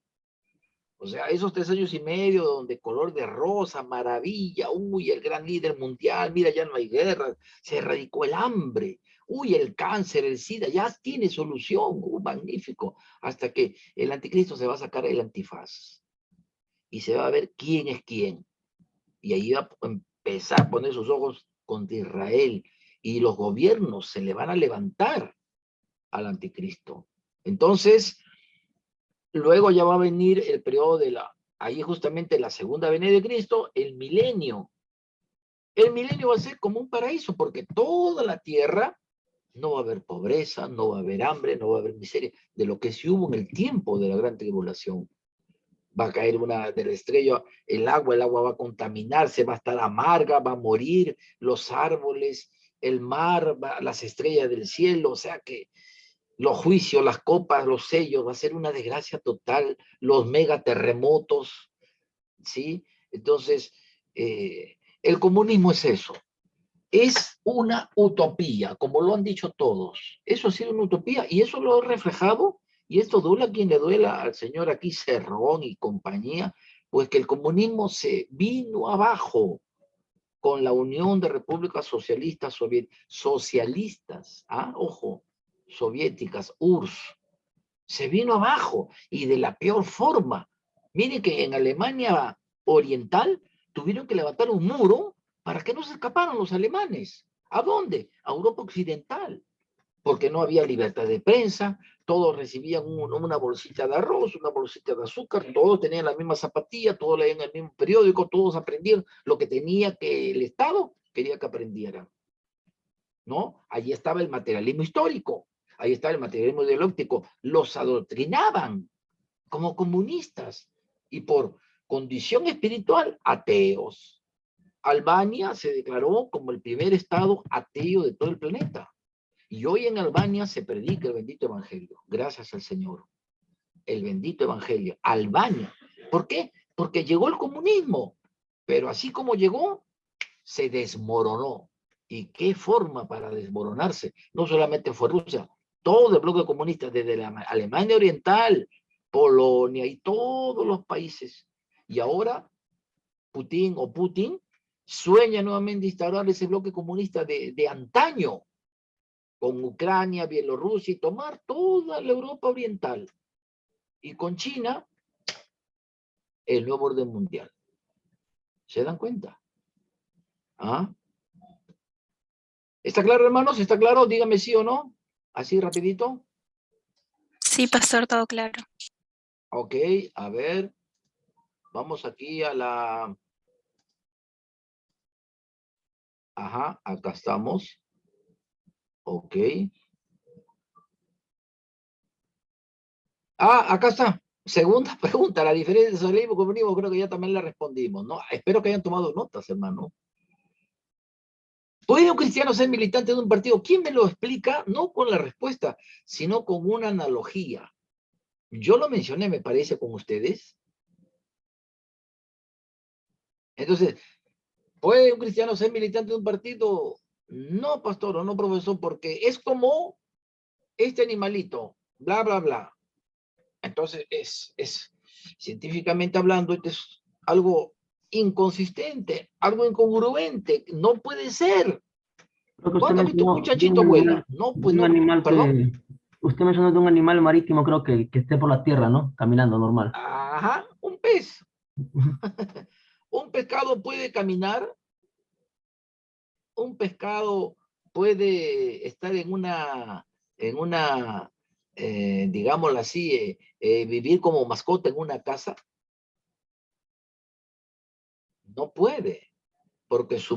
Speaker 1: O sea, esos 3 años y medio donde color de rosa, maravilla, uy, el gran líder mundial, mira, ya no hay guerra, se erradicó el hambre, uy, el cáncer, el SIDA, ya tiene solución, magnífico, hasta que el anticristo se va a sacar el antifaz y se va a ver quién es quién. Y ahí va a empezar a poner sus ojos contra Israel y los gobiernos se le van a levantar al anticristo. Entonces, luego ya va a venir el periodo ahí justamente la segunda venida de Cristo, el milenio. El milenio va a ser como un paraíso, porque toda la tierra no va a haber pobreza, no va a haber hambre, no va a haber miseria, de lo que sí hubo en el tiempo de la gran tribulación. Va a caer una de la estrella, el agua va a contaminarse, va a estar amarga, va a morir los árboles, el mar, las estrellas del cielo, o sea que los juicios, las copas, los sellos, va a ser una desgracia total, los megaterremotos, ¿sí? Entonces, el comunismo es eso, es una utopía, como lo han dicho todos. Eso ha sido una utopía y eso lo he reflejado, y esto duele a quien le duela, al señor aquí Cerrón y compañía, pues que el comunismo se vino abajo con la Unión de Repúblicas Socialistas socialistas, ojo, soviéticas, URSS, se vino abajo y de la peor forma. Miren que en Alemania Oriental tuvieron que levantar un muro para que no se escaparan los alemanes. ¿A dónde? A Europa Occidental, porque no había libertad de prensa, todos recibían una bolsita de arroz, una bolsita de azúcar, todos tenían la misma zapatilla, todos leían el mismo periódico, todos aprendieron lo que tenía que el Estado quería que aprendieran, ¿no? Allí estaba el materialismo histórico, ahí estaba el materialismo ideológico, los adoctrinaban como comunistas y por condición espiritual ateos. Albania se declaró como el primer estado ateo de todo el planeta. Y hoy en Albania se predica el bendito evangelio, gracias al Señor. El bendito evangelio. Albania. ¿Por qué? Porque llegó el comunismo, pero así como llegó, se desmoronó. ¿Y qué forma para desmoronarse? No solamente fue Rusia, todo el bloque comunista, desde la Alemania Oriental, Polonia y todos los países. Y ahora Putin sueña nuevamente instaurar ese bloque comunista de antaño, con Ucrania, Bielorrusia y tomar toda la Europa Oriental. Y con China, el nuevo orden mundial. ¿Se dan cuenta? ¿Ah? ¿Está claro, hermanos? ¿Está claro? Dígame sí o no. Así rapidito.
Speaker 5: Sí, pastor, todo claro.
Speaker 1: Ok, a ver. Vamos aquí a la... Ajá, acá estamos. Ok. Acá está. Segunda pregunta, la diferencia entre socialismo y comunismo, creo que ya también la respondimos, ¿no? Espero que hayan tomado notas, hermano. ¿Puede un cristiano ser militante de un partido? ¿Quién me lo explica? No con la respuesta, sino con una analogía. Yo lo mencioné, me parece, con ustedes. Entonces, ¿puede un cristiano ser militante de un partido? No, pastor, o no, profesor, porque es como este animalito, bla, bla, bla. Entonces, es científicamente hablando, esto es algo inconsistente, algo incongruente. No puede ser.
Speaker 2: Creo que usted
Speaker 1: ¿Cuándo ha visto un
Speaker 2: mencionó de
Speaker 1: muchachito vuela? No,
Speaker 2: de
Speaker 1: pues
Speaker 2: un
Speaker 1: no,
Speaker 2: animal
Speaker 1: perdón.
Speaker 2: que, usted mencionó de un animal marítimo, creo que esté por la tierra, ¿no? Caminando normal.
Speaker 1: Ajá, un pez. Un pescado puede caminar, un pescado puede estar digámoslo así, vivir como mascota en una casa. No puede, porque su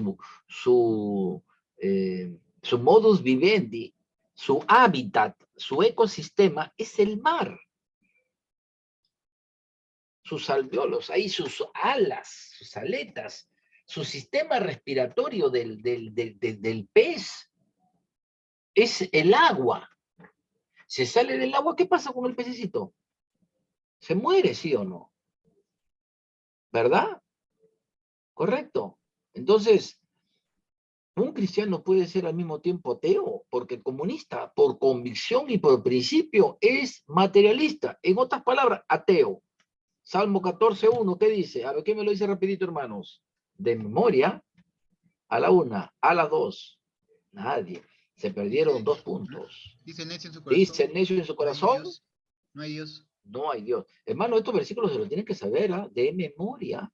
Speaker 1: modus vivendi, su hábitat, su ecosistema es el mar. Sus alvéolos, ahí sus alas, sus aletas, su sistema respiratorio del pez es el agua. Se sale del agua, ¿qué pasa con el pececito? Se muere, ¿sí o no? ¿Verdad? Correcto. Entonces, un cristiano puede ser al mismo tiempo ateo, porque el comunista, por convicción y por principio, es materialista. En otras palabras, ateo. Salmo 14:1, ¿qué dice? A ver, ¿qué me lo dice rapidito, hermanos? De memoria, a la 1, a la 2. Nadie. Se perdieron 2 puntos.
Speaker 6: Dice necio en su corazón.
Speaker 1: Dice el necio en su
Speaker 6: No hay
Speaker 1: corazón.
Speaker 6: Dios. No hay Dios.
Speaker 1: No hay Dios. Hermano, estos versículos se los tienen que saber, de memoria.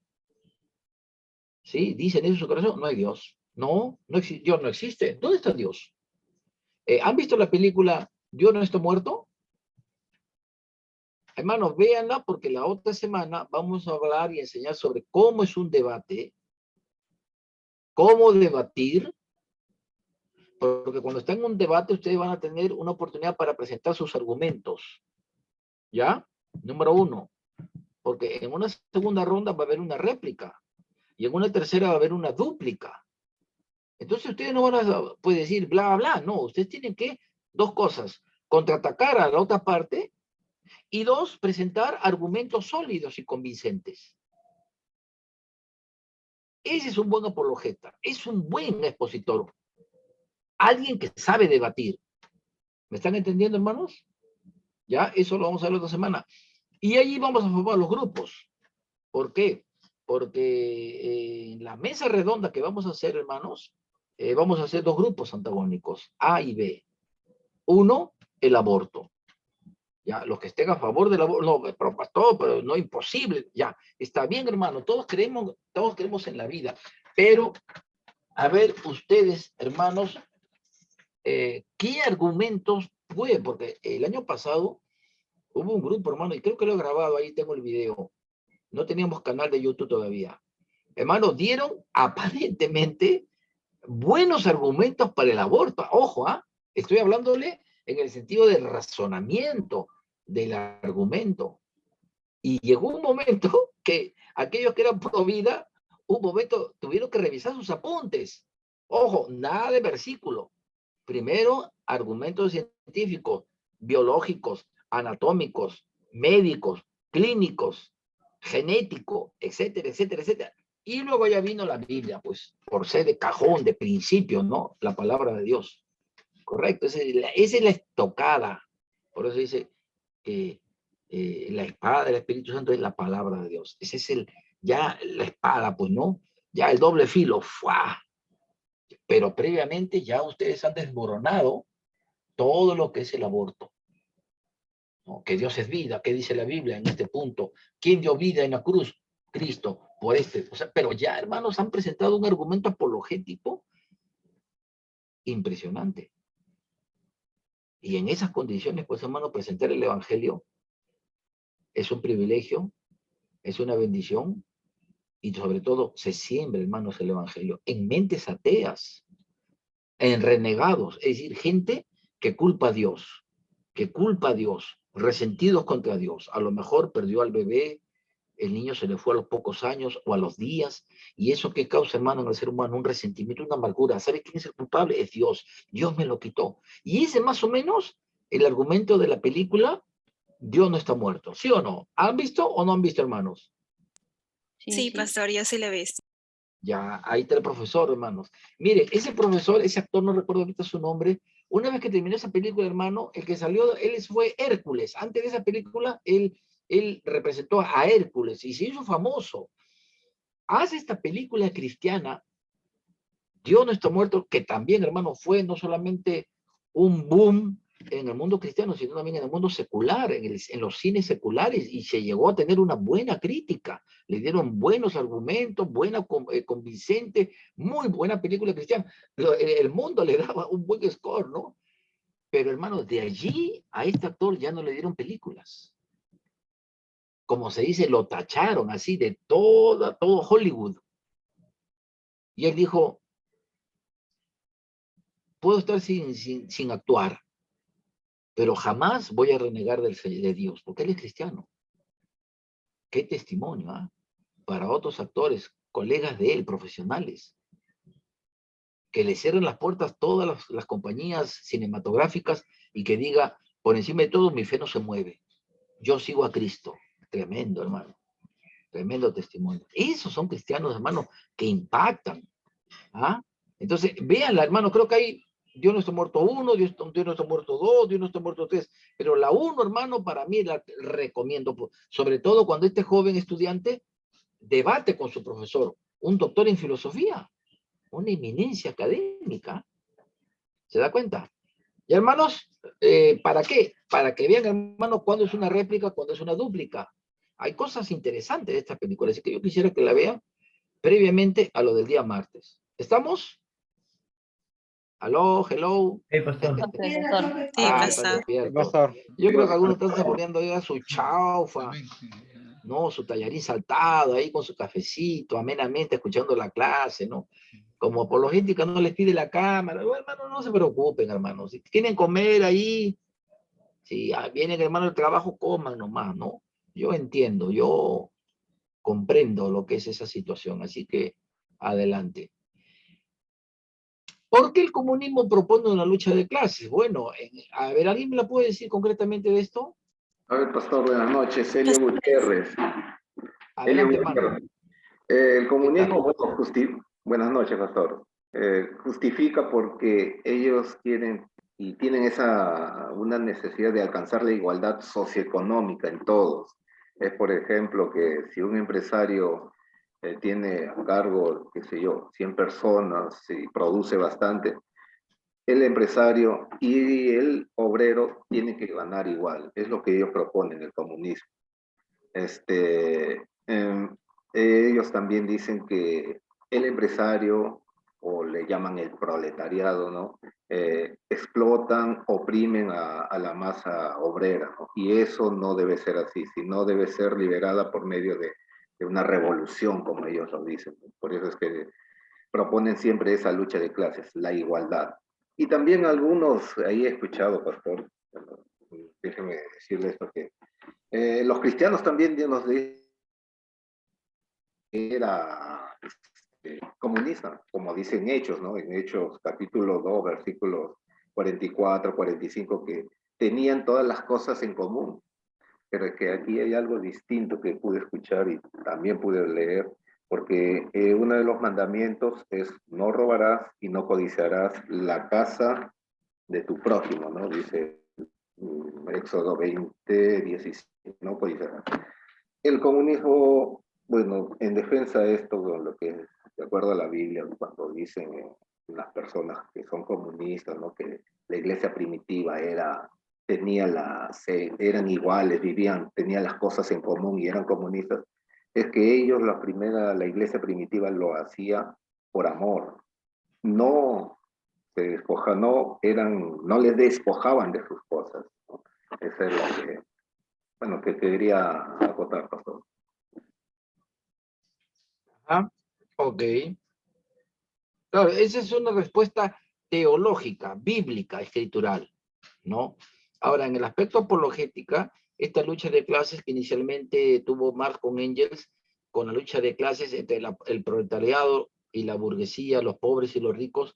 Speaker 1: Sí, dice el necio en su corazón, no hay Dios. No, Dios no existe. ¿Dónde está Dios? ¿Han visto la película Dios no está muerto? Hermanos, véanla porque la otra semana vamos a hablar y enseñar sobre cómo es un debate, cómo debatir, porque cuando están en un debate ustedes van a tener una oportunidad para presentar sus argumentos. ¿Ya? Número 1. Porque en una segunda ronda va a haber una réplica y en una tercera va a haber una dúplica. Entonces ustedes no van a poder decir bla, bla, no. Ustedes tienen que, 2 cosas, contraatacar a la otra parte y 2, presentar argumentos sólidos y convincentes. Ese es un buen apologeta, es un buen expositor. Alguien que sabe debatir. ¿Me están entendiendo, hermanos? Ya, eso lo vamos a ver esta semana. Y allí vamos a formar los grupos. ¿Por qué? Porque en la mesa redonda que vamos a hacer, hermanos, vamos a hacer dos grupos antagónicos, A y B. Uno, el aborto. Ya, los que estén a favor del aborto, no, pero pastor, pero no imposible. Ya, está bien, hermano, todos creemos en la vida. Pero, a ver, ustedes, hermanos, ¿qué argumentos puede? Porque el año pasado hubo un grupo, hermano, y creo que lo he grabado, ahí tengo el video. No teníamos canal de YouTube todavía. Hermano, dieron aparentemente buenos argumentos para el aborto. Ojo, estoy hablándole en el sentido del razonamiento, del argumento. Y llegó un momento que aquellos que eran pro vida, un momento tuvieron que revisar sus apuntes. Ojo, nada de versículo. Primero, argumentos científicos, biológicos, anatómicos, médicos, clínicos, genético, etcétera, etcétera, etcétera. Y luego ya vino la Biblia, pues, por ser de cajón, de principio, ¿no? La palabra de Dios. Correcto, esa es la estocada. Por eso dice que la espada del Espíritu Santo es la palabra de Dios. Ese es ya la espada, pues, ¿no? Ya el doble filo, ¡fua! Pero previamente ya ustedes han desmoronado todo lo que es el aborto. ¿No? Que Dios es vida, ¿qué dice la Biblia en este punto? ¿Quién dio vida en la cruz? Cristo, por o sea, pero ya, hermanos, han presentado un argumento apologético impresionante. Y en esas condiciones, pues, hermano, presentar el Evangelio es un privilegio, es una bendición, y sobre todo se siembra, hermanos, el Evangelio en mentes ateas, en renegados, es decir, gente que culpa a Dios, resentidos contra Dios. A lo mejor perdió al bebé, el niño se le fue a los pocos años o a los días, y eso que causa, hermano, en el ser humano un resentimiento, una amargura. ¿Sabe quién es el culpable? Es Dios. Dios me lo quitó. Y ese más o menos el argumento de la película, Dios no está muerto. ¿Sí o no? ¿Han visto o no han visto, hermanos?
Speaker 5: Sí, pastor, yo sí lo he visto.
Speaker 1: Ya, ahí está el profesor, hermanos. Mire, ese profesor, ese actor, no recuerdo ahorita su nombre, una vez que terminó esa película, hermano, el que salió, él fue Hércules. Antes de esa película, él representó a Hércules y se hizo famoso. Hace esta película cristiana, Dios no está muerto, que también, hermano, fue no solamente un boom en el mundo cristiano, sino también en el mundo secular, en los cines seculares, y se llegó a tener una buena crítica. Le dieron buenos argumentos, buena, convincente, muy buena película cristiana. El mundo le daba un buen score, ¿no? Pero, hermano, de allí a este actor ya no le dieron películas. Como se dice, lo tacharon así de todo Hollywood. Y él dijo, puedo estar sin actuar, pero jamás voy a renegar de Dios, porque él es cristiano. Qué testimonio, ¿ah? Para otros actores, colegas de él, profesionales, que le cierren las puertas todas las compañías cinematográficas y que diga, por encima de todo, mi fe no se mueve. Yo sigo a Cristo. Tremendo, hermano. Tremendo testimonio. Esos son cristianos, hermano, que impactan. ¿Ah? Entonces, véanla, hermano, creo que hay Dios no está muerto 1, Dios no está muerto 2, Dios no está muerto 3, pero la 1, hermano, para mí la recomiendo, sobre todo cuando este joven estudiante debate con su profesor, un doctor en filosofía, una eminencia académica. ¿Se da cuenta? Y hermanos, ¿para qué? Para que vean, hermanos, cuándo es una réplica, cuándo es una dúplica. Hay cosas interesantes de esta película, así que yo quisiera que la vean previamente a lo del día martes. ¿Estamos? Aló, hello.
Speaker 2: Hey, pastor.
Speaker 5: Sí,
Speaker 1: Están
Speaker 5: pastor.
Speaker 1: despiertos.
Speaker 3: Pastor.
Speaker 1: Yo creo que algunos están saboreando ya su chaufa,
Speaker 6: Amén.
Speaker 1: ¿no? Su tallarín saltado ahí con su cafecito, amenamente escuchando la clase, ¿no? Como apologética no les pide la cámara. Bueno, hermano, no se preocupen, hermanos. Si quieren comer ahí, si vienen, hermano, el trabajo, coman nomás, ¿no? Yo entiendo, yo comprendo lo que es esa situación, así que adelante. ¿Por qué el comunismo propone una lucha de clases? Bueno, a ver, ¿alguien me la puede decir concretamente de esto?
Speaker 4: A ver, pastor, buenas noches. Elio Gutiérrez.
Speaker 1: Adelante,
Speaker 4: Elio
Speaker 1: hermano.
Speaker 4: Gutiérrez. El comunismo, bueno, buenas noches, pastor. Justifica porque ellos quieren y tienen una necesidad de alcanzar la igualdad socioeconómica en todos. Es, por ejemplo, que si un empresario tiene a cargo, qué sé yo, 100 personas y produce bastante, el empresario y el obrero tienen que ganar igual. Es lo que ellos proponen, el comunismo. Este, ellos también dicen que el empresario, o le llaman el proletariado, ¿no? Explotan, oprimen a la masa obrera, ¿no? Y eso no debe ser así, sino debe ser liberada por medio de una revolución, como ellos lo dicen, ¿no? Por eso es que proponen siempre esa lucha de clases, la igualdad. Y también algunos, ahí he escuchado, pastor, bueno, déjeme decirles esto, que los cristianos también nos dicen que era comunista, como dicen Hechos, ¿no? En Hechos capítulo 2, versículos 44, 45, que tenían todas las cosas en común. Pero que aquí hay algo distinto que pude escuchar y también pude leer, porque uno de los mandamientos es no robarás y no codiciarás la casa de tu prójimo, ¿no? Dice Éxodo 20, 17, no codiciarás. El comunismo, bueno, en defensa de esto, bueno, lo que de acuerdo a la Biblia, cuando dicen las personas que son comunistas, ¿no? Que la iglesia primitiva eran iguales, vivían, tenían las cosas en común y eran comunistas, es que ellos, la iglesia primitiva lo hacía por amor, no no les despojaban de sus cosas, ¿no? Eso es lo que, bueno, que quería acotar, pastor.
Speaker 1: Ah, ok. Claro, esa es una respuesta teológica, bíblica, escritural, ¿no? Ahora, en el aspecto apologética, esta lucha de clases que inicialmente tuvo Marx con Engels, con la lucha de clases entre el proletariado y la burguesía, los pobres y los ricos,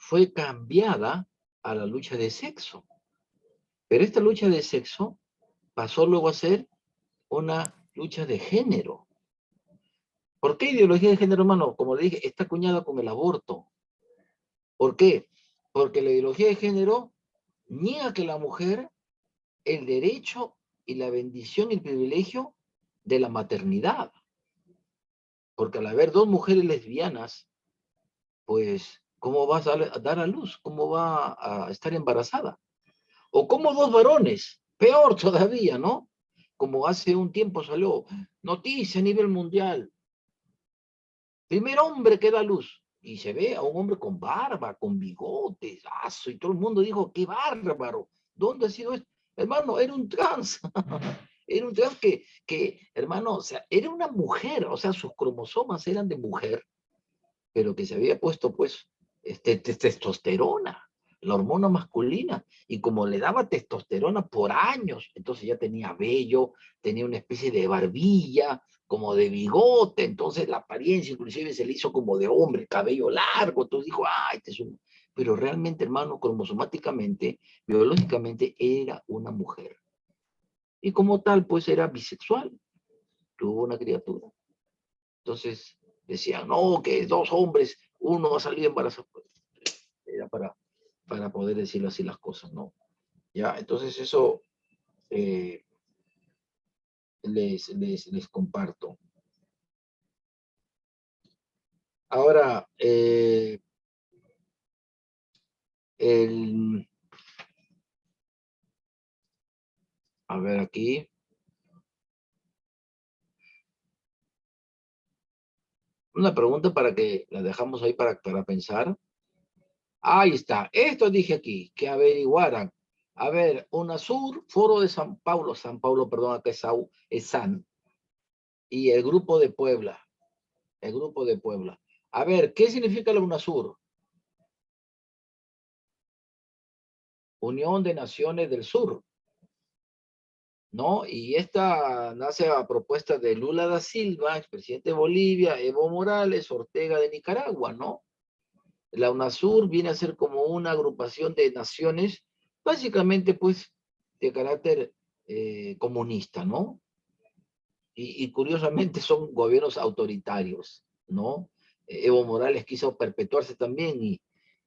Speaker 1: fue cambiada a la lucha de sexo. Pero esta lucha de sexo pasó luego a ser una lucha de género. ¿Por qué ideología de género, hermano? Como le dije, está acuñada con el aborto. ¿Por qué? Porque la ideología de género niega que la mujer el derecho y la bendición y el privilegio de la maternidad. Porque al haber dos mujeres lesbianas, pues, ¿cómo vas a dar a luz? ¿Cómo va a estar embarazada? O como dos varones, peor todavía, ¿no? Como hace un tiempo salió noticia a nivel mundial. Primer hombre que da luz. Y se ve a un hombre con barba, con bigotes, y todo el mundo dijo, qué bárbaro. ¿Dónde ha sido esto? Hermano, era un trans. Era un trans hermano, o sea, era una mujer, o sea, sus cromosomas eran de mujer, pero que se había puesto, pues, testosterona, la hormona masculina, y como le daba testosterona por años, entonces ya tenía vello, tenía una especie de barbilla, como de bigote, entonces la apariencia inclusive se le hizo como de hombre, cabello largo, entonces dijo, este es un... Pero realmente, hermano, cromosomáticamente, biológicamente, era una mujer. Y como tal, pues era bisexual, tuvo una criatura. Entonces decían, no, que dos hombres, uno ha salido embarazado. Era para poder decirlo así las cosas, ¿no? Ya, entonces eso les comparto. Ahora, a ver aquí. Una pregunta para que la dejamos ahí para pensar. Ahí está. Esto dije aquí, que averiguaran. A ver, UNASUR, Foro de San Paulo, perdón, acá es SAN, y el Grupo de Puebla. El Grupo de Puebla. A ver, ¿qué significa la UNASUR? Unión de Naciones del Sur, ¿no? Y esta nace a propuesta de Lula da Silva, expresidente de Bolivia, Evo Morales, Ortega de Nicaragua, ¿no? La UNASUR viene a ser como una agrupación de naciones, básicamente, pues, de carácter comunista, ¿no? Y curiosamente son gobiernos autoritarios, ¿no? Evo Morales quiso perpetuarse también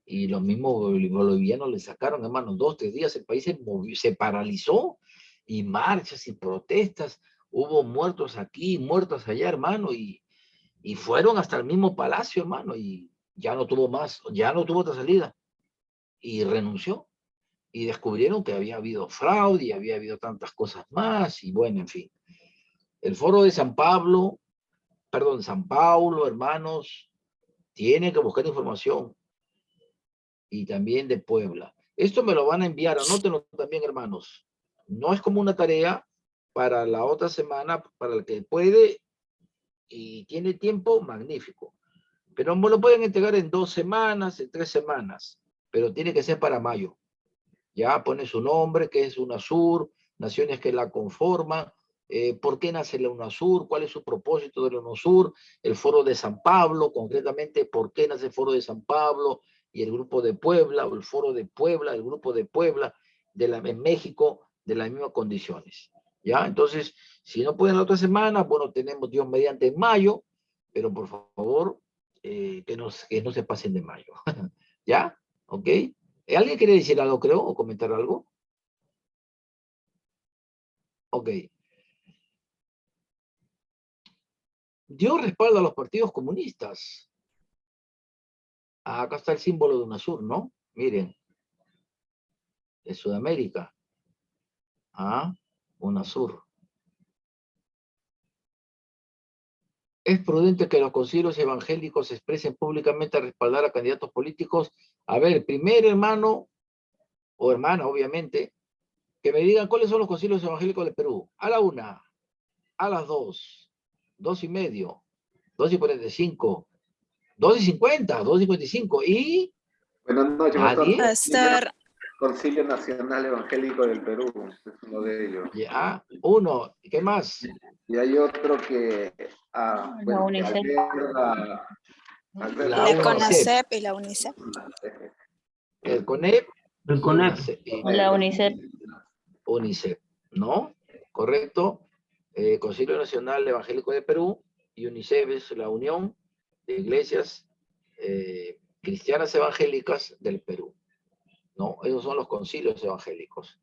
Speaker 1: y los mismos bolivianos le sacaron, hermano, 2, 3 días el país se paralizó y marchas y protestas, hubo muertos aquí, muertos allá, hermano, y fueron hasta el mismo palacio, hermano, y ya no tuvo más, ya no tuvo otra salida y renunció y descubrieron que había habido fraude y había habido tantas cosas más y bueno, en fin. El foro de San Paulo, hermanos, tiene que buscar información y también de Puebla. Esto me lo van a enviar, anótenlo también, hermanos. No es como una tarea para la otra semana, para el que puede y tiene tiempo, magnífico. Pero me lo pueden entregar en 2 semanas, en 3 semanas, pero tiene que ser para mayo. Ya pone su nombre, que es UNASUR, naciones que la conforman, por qué nace la UNASUR, cuál es su propósito de la UNASUR, el foro de San Pablo, concretamente por qué nace el foro de San Pablo y el grupo de Puebla, o el foro de Puebla, el grupo de Puebla, en México, de las mismas condiciones. ¿Ya? Entonces, si no pueden la otra semana, bueno, tenemos Dios mediante en mayo, pero por favor, que no se pasen de mayo. ¿Ya? ¿Ok? ¿Alguien quiere decir algo, creo, o comentar algo? Ok. Dios respalda a los partidos comunistas. Ah, acá está el símbolo de UNASUR, ¿no? Miren, de Sudamérica. Ah, UNASUR. Es prudente que los concilios evangélicos se expresen públicamente a respaldar a candidatos políticos. A ver, primero, hermano, o hermana, obviamente, que me digan cuáles son los concilios evangélicos de Perú. A la 1, a las 2, 2:30, 2:45, 2:50, 2:55 y
Speaker 4: Buenas noches, pastor.
Speaker 1: nadie.
Speaker 5: Pastor,
Speaker 4: Concilio Nacional Evangélico del Perú, es uno de ellos.
Speaker 1: Ya, uno. ¿Qué más?
Speaker 4: Y hay otro que, bueno, que
Speaker 7: UNICEF.
Speaker 1: La
Speaker 5: la
Speaker 1: UNICEF,
Speaker 5: CONACEP y la UNICEF.
Speaker 1: el CONEP
Speaker 2: El
Speaker 1: y
Speaker 2: CONEP.
Speaker 7: La UNICEF.
Speaker 1: UNICEF, ¿no? ¿Correcto? Concilio Nacional Evangélico de Perú y UNICEF es la Unión de Iglesias Cristianas Evangélicas del Perú, ¿no? Esos son los concilios evangélicos.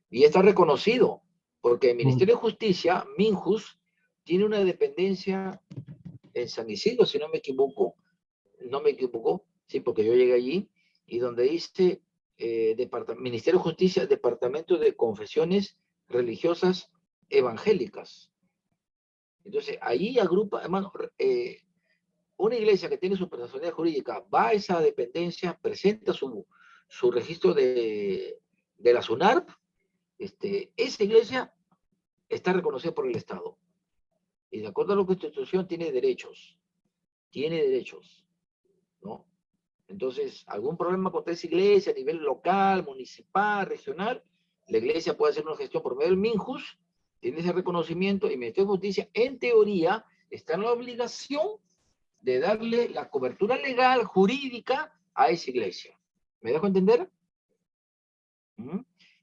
Speaker 1: Y está reconocido, porque el Ministerio de Justicia, MINJUS, tiene una dependencia en San Isidro, si no me equivoco, sí, porque yo llegué allí, y donde dice Ministerio de Justicia, Departamento de Confesiones Religiosas Evangélicas. Entonces, ahí agrupa, hermano, una iglesia que tiene su personalidad jurídica, va a esa dependencia, presenta su registro de la SUNARP, esa iglesia está reconocida por el Estado. Y de acuerdo a la Constitución tiene derechos, ¿no? Entonces, algún problema con esa iglesia a nivel local, municipal, regional, la iglesia puede hacer una gestión por medio del MINJUS, tiene ese reconocimiento y el Ministerio de Justicia, en teoría, está en la obligación de darle la cobertura legal, jurídica a esa iglesia. ¿Me dejo entender?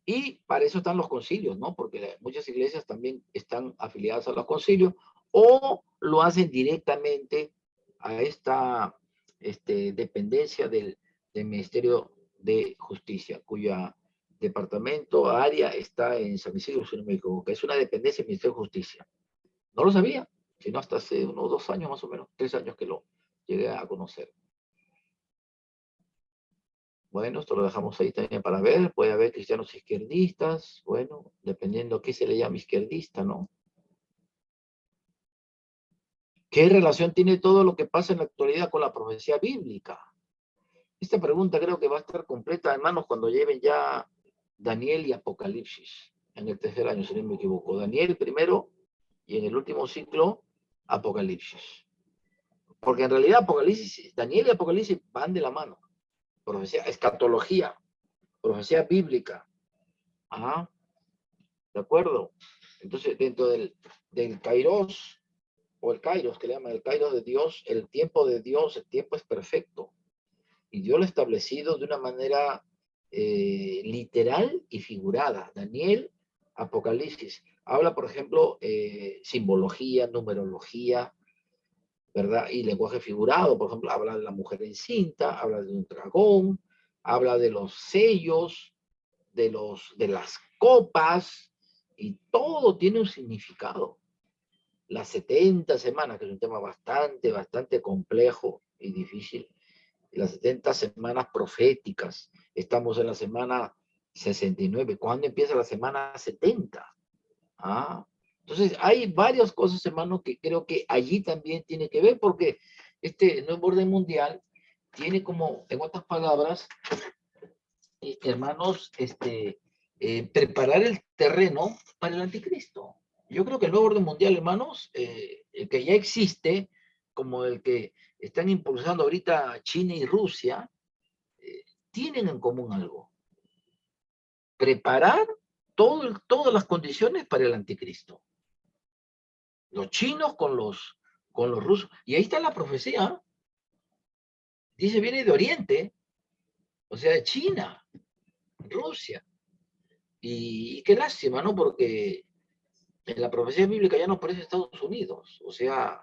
Speaker 1: Y para eso están los concilios, ¿no? Porque muchas iglesias también están afiliadas a los concilios o lo hacen directamente a esta dependencia del Ministerio de Justicia, cuya departamento, área está en San Isidro, si no me equivoco, que es una dependencia del Ministerio de Justicia. No lo sabía, sino hasta hace unos 2 años más o menos, 3 años que lo llegué a conocer. Bueno, esto lo dejamos ahí también para ver. Puede haber cristianos izquierdistas, bueno, dependiendo qué se le llama izquierdista, ¿no? ¿Qué relación tiene todo lo que pasa en la actualidad con la profecía bíblica? Esta pregunta creo que va a estar completa, hermanos, cuando lleven ya Daniel y Apocalipsis, en el 3er año, si no me equivoco. Daniel primero y en el último ciclo, Apocalipsis. Porque en realidad Daniel y Apocalipsis van de la mano. Profecía, escatología, profecía bíblica. Ajá. ¿De acuerdo? Entonces, dentro del Kairos, o el Kairos, que le llaman el Kairos de Dios, el tiempo de Dios, el tiempo es perfecto. Y Dios lo ha establecido de una manera literal y figurada. Daniel, Apocalipsis. Habla, por ejemplo, simbología, numerología, ¿verdad? Y lenguaje figurado, por ejemplo, habla de la mujer encinta, habla de un dragón, habla de los sellos, de las copas, y todo tiene un significado. Las 70 semanas, que es un tema bastante complejo y difícil, las 70 semanas proféticas. Estamos en la semana 69. ¿Cuándo empieza la semana 70? Ah, entonces hay varias cosas, hermano, que creo que allí también tiene que ver, porque este nuevo orden mundial tiene como, en otras palabras, hermanos, preparar el terreno para el anticristo. Yo creo que el nuevo orden mundial, hermanos, el que ya existe, como el que están impulsando ahorita China y Rusia, tienen en común algo: preparar todas las condiciones para el anticristo. Los chinos con los rusos. Y ahí está la profecía. Dice, viene de Oriente, o sea, de China, Rusia. Y qué lástima, ¿no? Porque en la profecía bíblica ya no aparece Estados Unidos. O sea,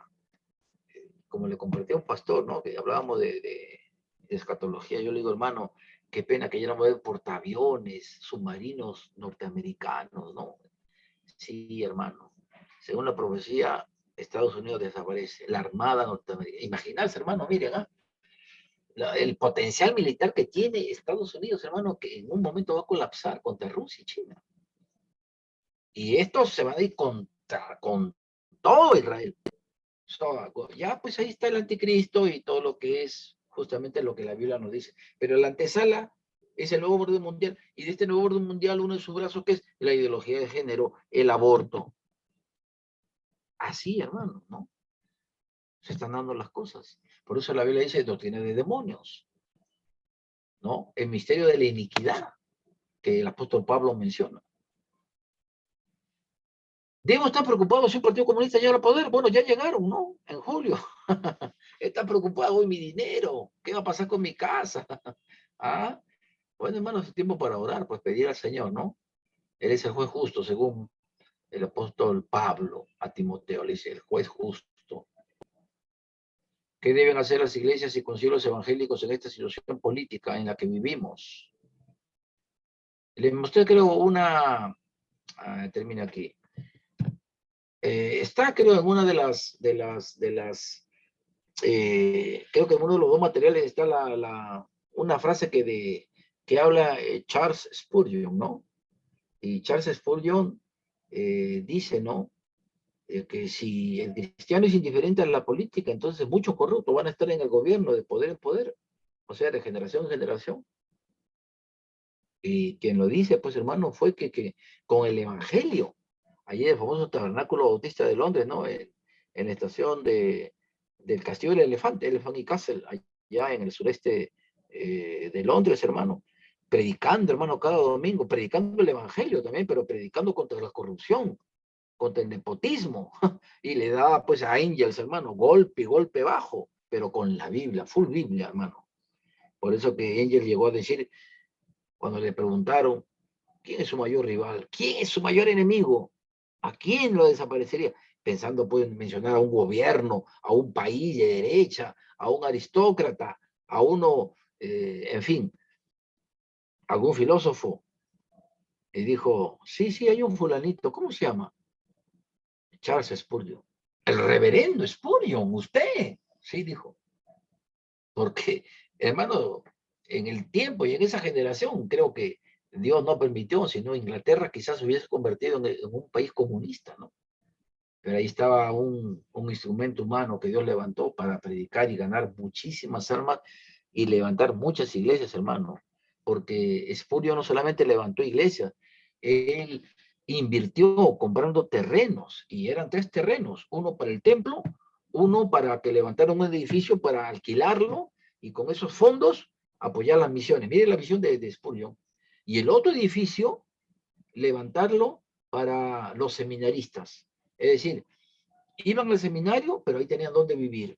Speaker 1: como le compartí a un pastor, ¿no? Que hablábamos de escatología. Yo le digo, hermano, qué pena que ya no va a haber portaaviones, submarinos norteamericanos, ¿no? Sí, hermano. Según la profecía, Estados Unidos desaparece. La Armada norteamericana. Imaginarse, hermano, miren, ¿ah? El potencial militar que tiene Estados Unidos, hermano, que en un momento va a colapsar contra Rusia y China. Y esto se va a ir con todo Israel. Ya, pues ahí está el anticristo y todo lo que es justamente lo que la Biblia nos dice. Pero la antesala es el nuevo orden mundial. Y de este nuevo orden mundial, uno de sus brazos, que es la ideología de género, el aborto. Así, hermano, ¿no? Se están dando las cosas. Por eso la Biblia dice doctrina de demonios, ¿no? El misterio de la iniquidad, que el apóstol Pablo menciona. ¿Debo estar preocupado si un partido comunista llega al poder? Bueno, ya llegaron, ¿no? En julio. Está preocupado en mi dinero. ¿Qué va a pasar con mi casa? ¿Ah? Bueno, hermanos, es tiempo para orar, pues pedir al Señor, ¿no? Él es el juez justo, según el apóstol Pablo a Timoteo. Le dice, el juez justo. ¿Qué deben hacer las iglesias y concilios evangélicos en esta situación política en la que vivimos? Les mostré, creo, una... termino aquí. Está, creo, en una creo que en uno de los dos materiales está una frase que habla Charles Spurgeon, ¿no? Y Charles Spurgeon dice, ¿no? Que si el cristiano es indiferente a la política, entonces muchos corruptos van a estar en el gobierno de poder en poder, o sea, de generación en generación. Y quien lo dice, pues hermano, fue que con el evangelio, allí el famoso tabernáculo bautista de Londres, ¿no? En la estación del Castillo del Elefante, Elephant y Castle, allá en el sureste de Londres, hermano, predicando, hermano, cada domingo, predicando el evangelio también, pero predicando contra la corrupción, contra el nepotismo, y le daba pues a Angels, hermano, golpe bajo, pero con la Biblia, full Biblia, hermano. Por eso que Angel llegó a decir, cuando le preguntaron, ¿quién es su mayor rival? ¿Quién es su mayor enemigo? ¿A quién lo desaparecería? Pensando, pueden mencionar a un gobierno, a un país de derecha, a un aristócrata, a uno, en fin, algún filósofo. Y dijo, sí, hay un fulanito, ¿cómo se llama? Charles Spurgeon. El reverendo Spurgeon, usted. Sí, dijo. Porque, hermano, en el tiempo y en esa generación, creo que Dios no permitió, sino Inglaterra quizás se hubiese convertido en un país comunista, ¿no? Pero ahí estaba un instrumento humano que Dios levantó para predicar y ganar muchísimas almas y levantar muchas iglesias, hermano. Porque Spurgeon no solamente levantó iglesias, él invirtió comprando terrenos, y eran 3 terrenos, uno para el templo, uno para que levantaran un edificio para alquilarlo y con esos fondos apoyar las misiones. Mire la visión de Spurgeon. Y el otro edificio, levantarlo para los seminaristas. Es decir, iban al seminario, pero ahí tenían dónde vivir.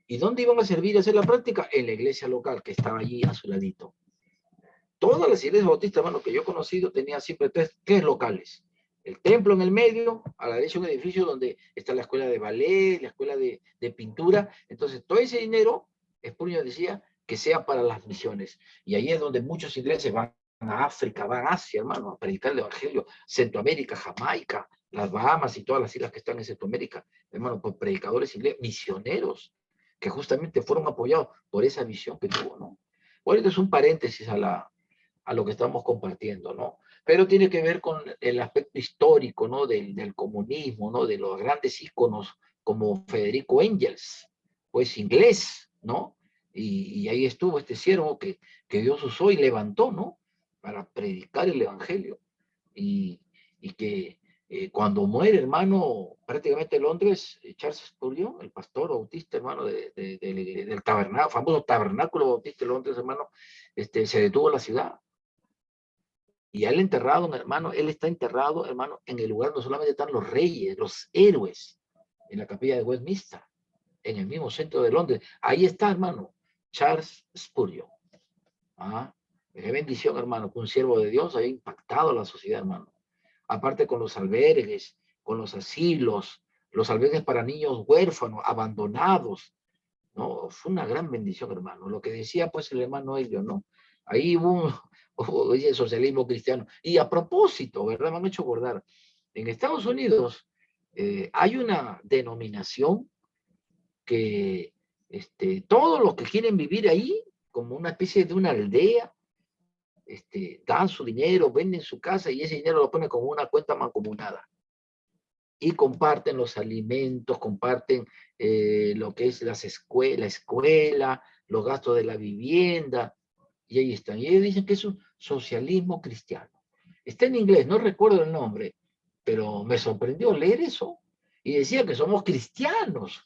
Speaker 1: ¿Y dónde iban a servir y hacer la práctica? En la iglesia local, que estaba allí a su ladito. Todas las iglesias bautistas, hermano, que yo he conocido, tenían siempre tres locales. El templo en el medio, a la derecha un edificio donde está la escuela de ballet, la escuela de pintura. Entonces, todo ese dinero, Spurgeon decía, que sea para las misiones. Y ahí es donde muchos ingleses van a África, van a Asia, hermano, a predicar el evangelio. Centroamérica, Jamaica, las Bahamas y todas las islas que están en Centroamérica, hermano, por predicadores ingleses, misioneros, que justamente fueron apoyados por esa visión que tuvo, ¿no? Bueno, es un paréntesis a lo que estamos compartiendo, ¿no? Pero tiene que ver con el aspecto histórico, ¿no? Del comunismo, ¿no? De los grandes íconos como Federico Engels, pues inglés, ¿no? Y ahí estuvo este siervo que Dios usó y levantó, ¿no? Para predicar el evangelio. Y que cuando muere, hermano, prácticamente en Londres, Charles Spurgeon, el pastor bautista, hermano, del tabernáculo, famoso tabernáculo bautista de Londres, hermano, se detuvo en la ciudad. Y a él enterrado, hermano, él está enterrado, hermano, en el lugar donde solamente están los reyes, los héroes, en la capilla de Westminster, en el mismo centro de Londres. Ahí está, hermano, Charles Spurgeon. Ah, qué bendición, hermano, que un siervo de Dios haya impactado a la sociedad, hermano. Aparte con los albergues, con los asilos, los albergues para niños huérfanos, abandonados. No, fue una gran bendición, hermano. Lo que decía, pues, el hermano Elio, ¿no? Ahí hubo el socialismo cristiano. Y a propósito, ¿verdad? Me han hecho acordar. En Estados Unidos hay una denominación que todos los que quieren vivir ahí, como una especie de una aldea, dan su dinero, venden su casa y ese dinero lo ponen como una cuenta mancomunada. Y comparten los alimentos, comparten lo que es la escuela, los gastos de la vivienda, y ahí están. Y ellos dicen que es un socialismo cristiano. Está en inglés, no recuerdo el nombre, pero me sorprendió leer eso. Y decía que somos cristianos,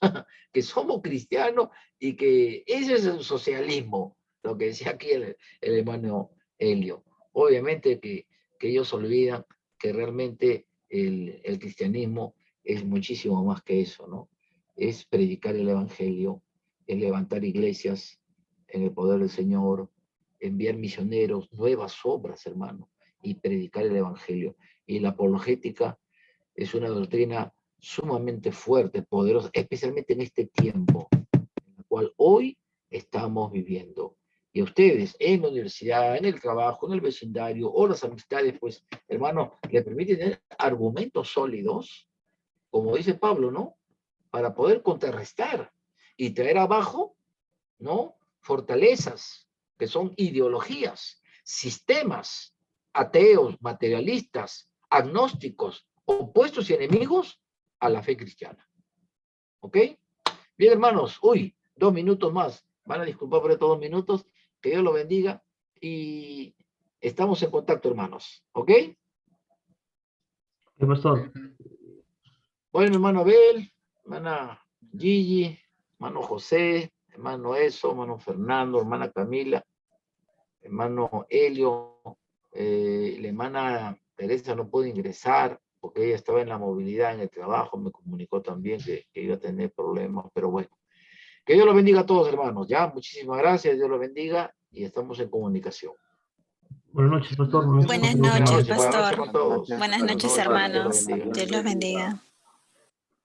Speaker 1: que somos cristianos y que ese es el socialismo, lo que decía aquí el hermano Helio. Obviamente que ellos olvidan que realmente el cristianismo es muchísimo más que eso, ¿no? Es predicar el evangelio, es levantar iglesias en el poder del Señor, enviar misioneros, nuevas obras, hermano, y predicar el evangelio. Y la apologética es una doctrina sumamente fuerte, poderosa, especialmente en este tiempo, en el cual hoy estamos viviendo. Y a ustedes, en la universidad, en el trabajo, en el vecindario, o las amistades, pues, hermano, le permiten tener argumentos sólidos, como dice Pablo, ¿no? Para poder contrarrestar y traer abajo, ¿no? Fortalezas, que son ideologías, sistemas ateos, materialistas, agnósticos, opuestos y enemigos a la fe cristiana. ¿Ok? Bien, hermanos, 2 minutos más. Van a disculpar por estos 2 minutos. Que Dios los bendiga. Y estamos en contacto, hermanos. ¿Ok?
Speaker 2: ¿Qué pastor?
Speaker 1: Bueno, hermano Abel, hermana Gigi, hermano José, hermano Eso, hermano Fernando, hermana Camila, hermano Helio, la hermana Teresa no pudo ingresar porque ella estaba en la movilidad en el trabajo, me comunicó también que iba a tener problemas, pero bueno. Que Dios los bendiga a todos, hermanos. Ya, muchísimas gracias, Dios los bendiga y estamos en comunicación.
Speaker 2: Buenas noches, pastor.
Speaker 5: Buenas
Speaker 1: Buenas
Speaker 5: noches,
Speaker 1: noches, buenas
Speaker 5: pastor.
Speaker 1: noches con todos.
Speaker 5: Buenas noches,
Speaker 1: Dios los
Speaker 5: hermanos.
Speaker 1: bendiga.
Speaker 5: Dios los bendiga.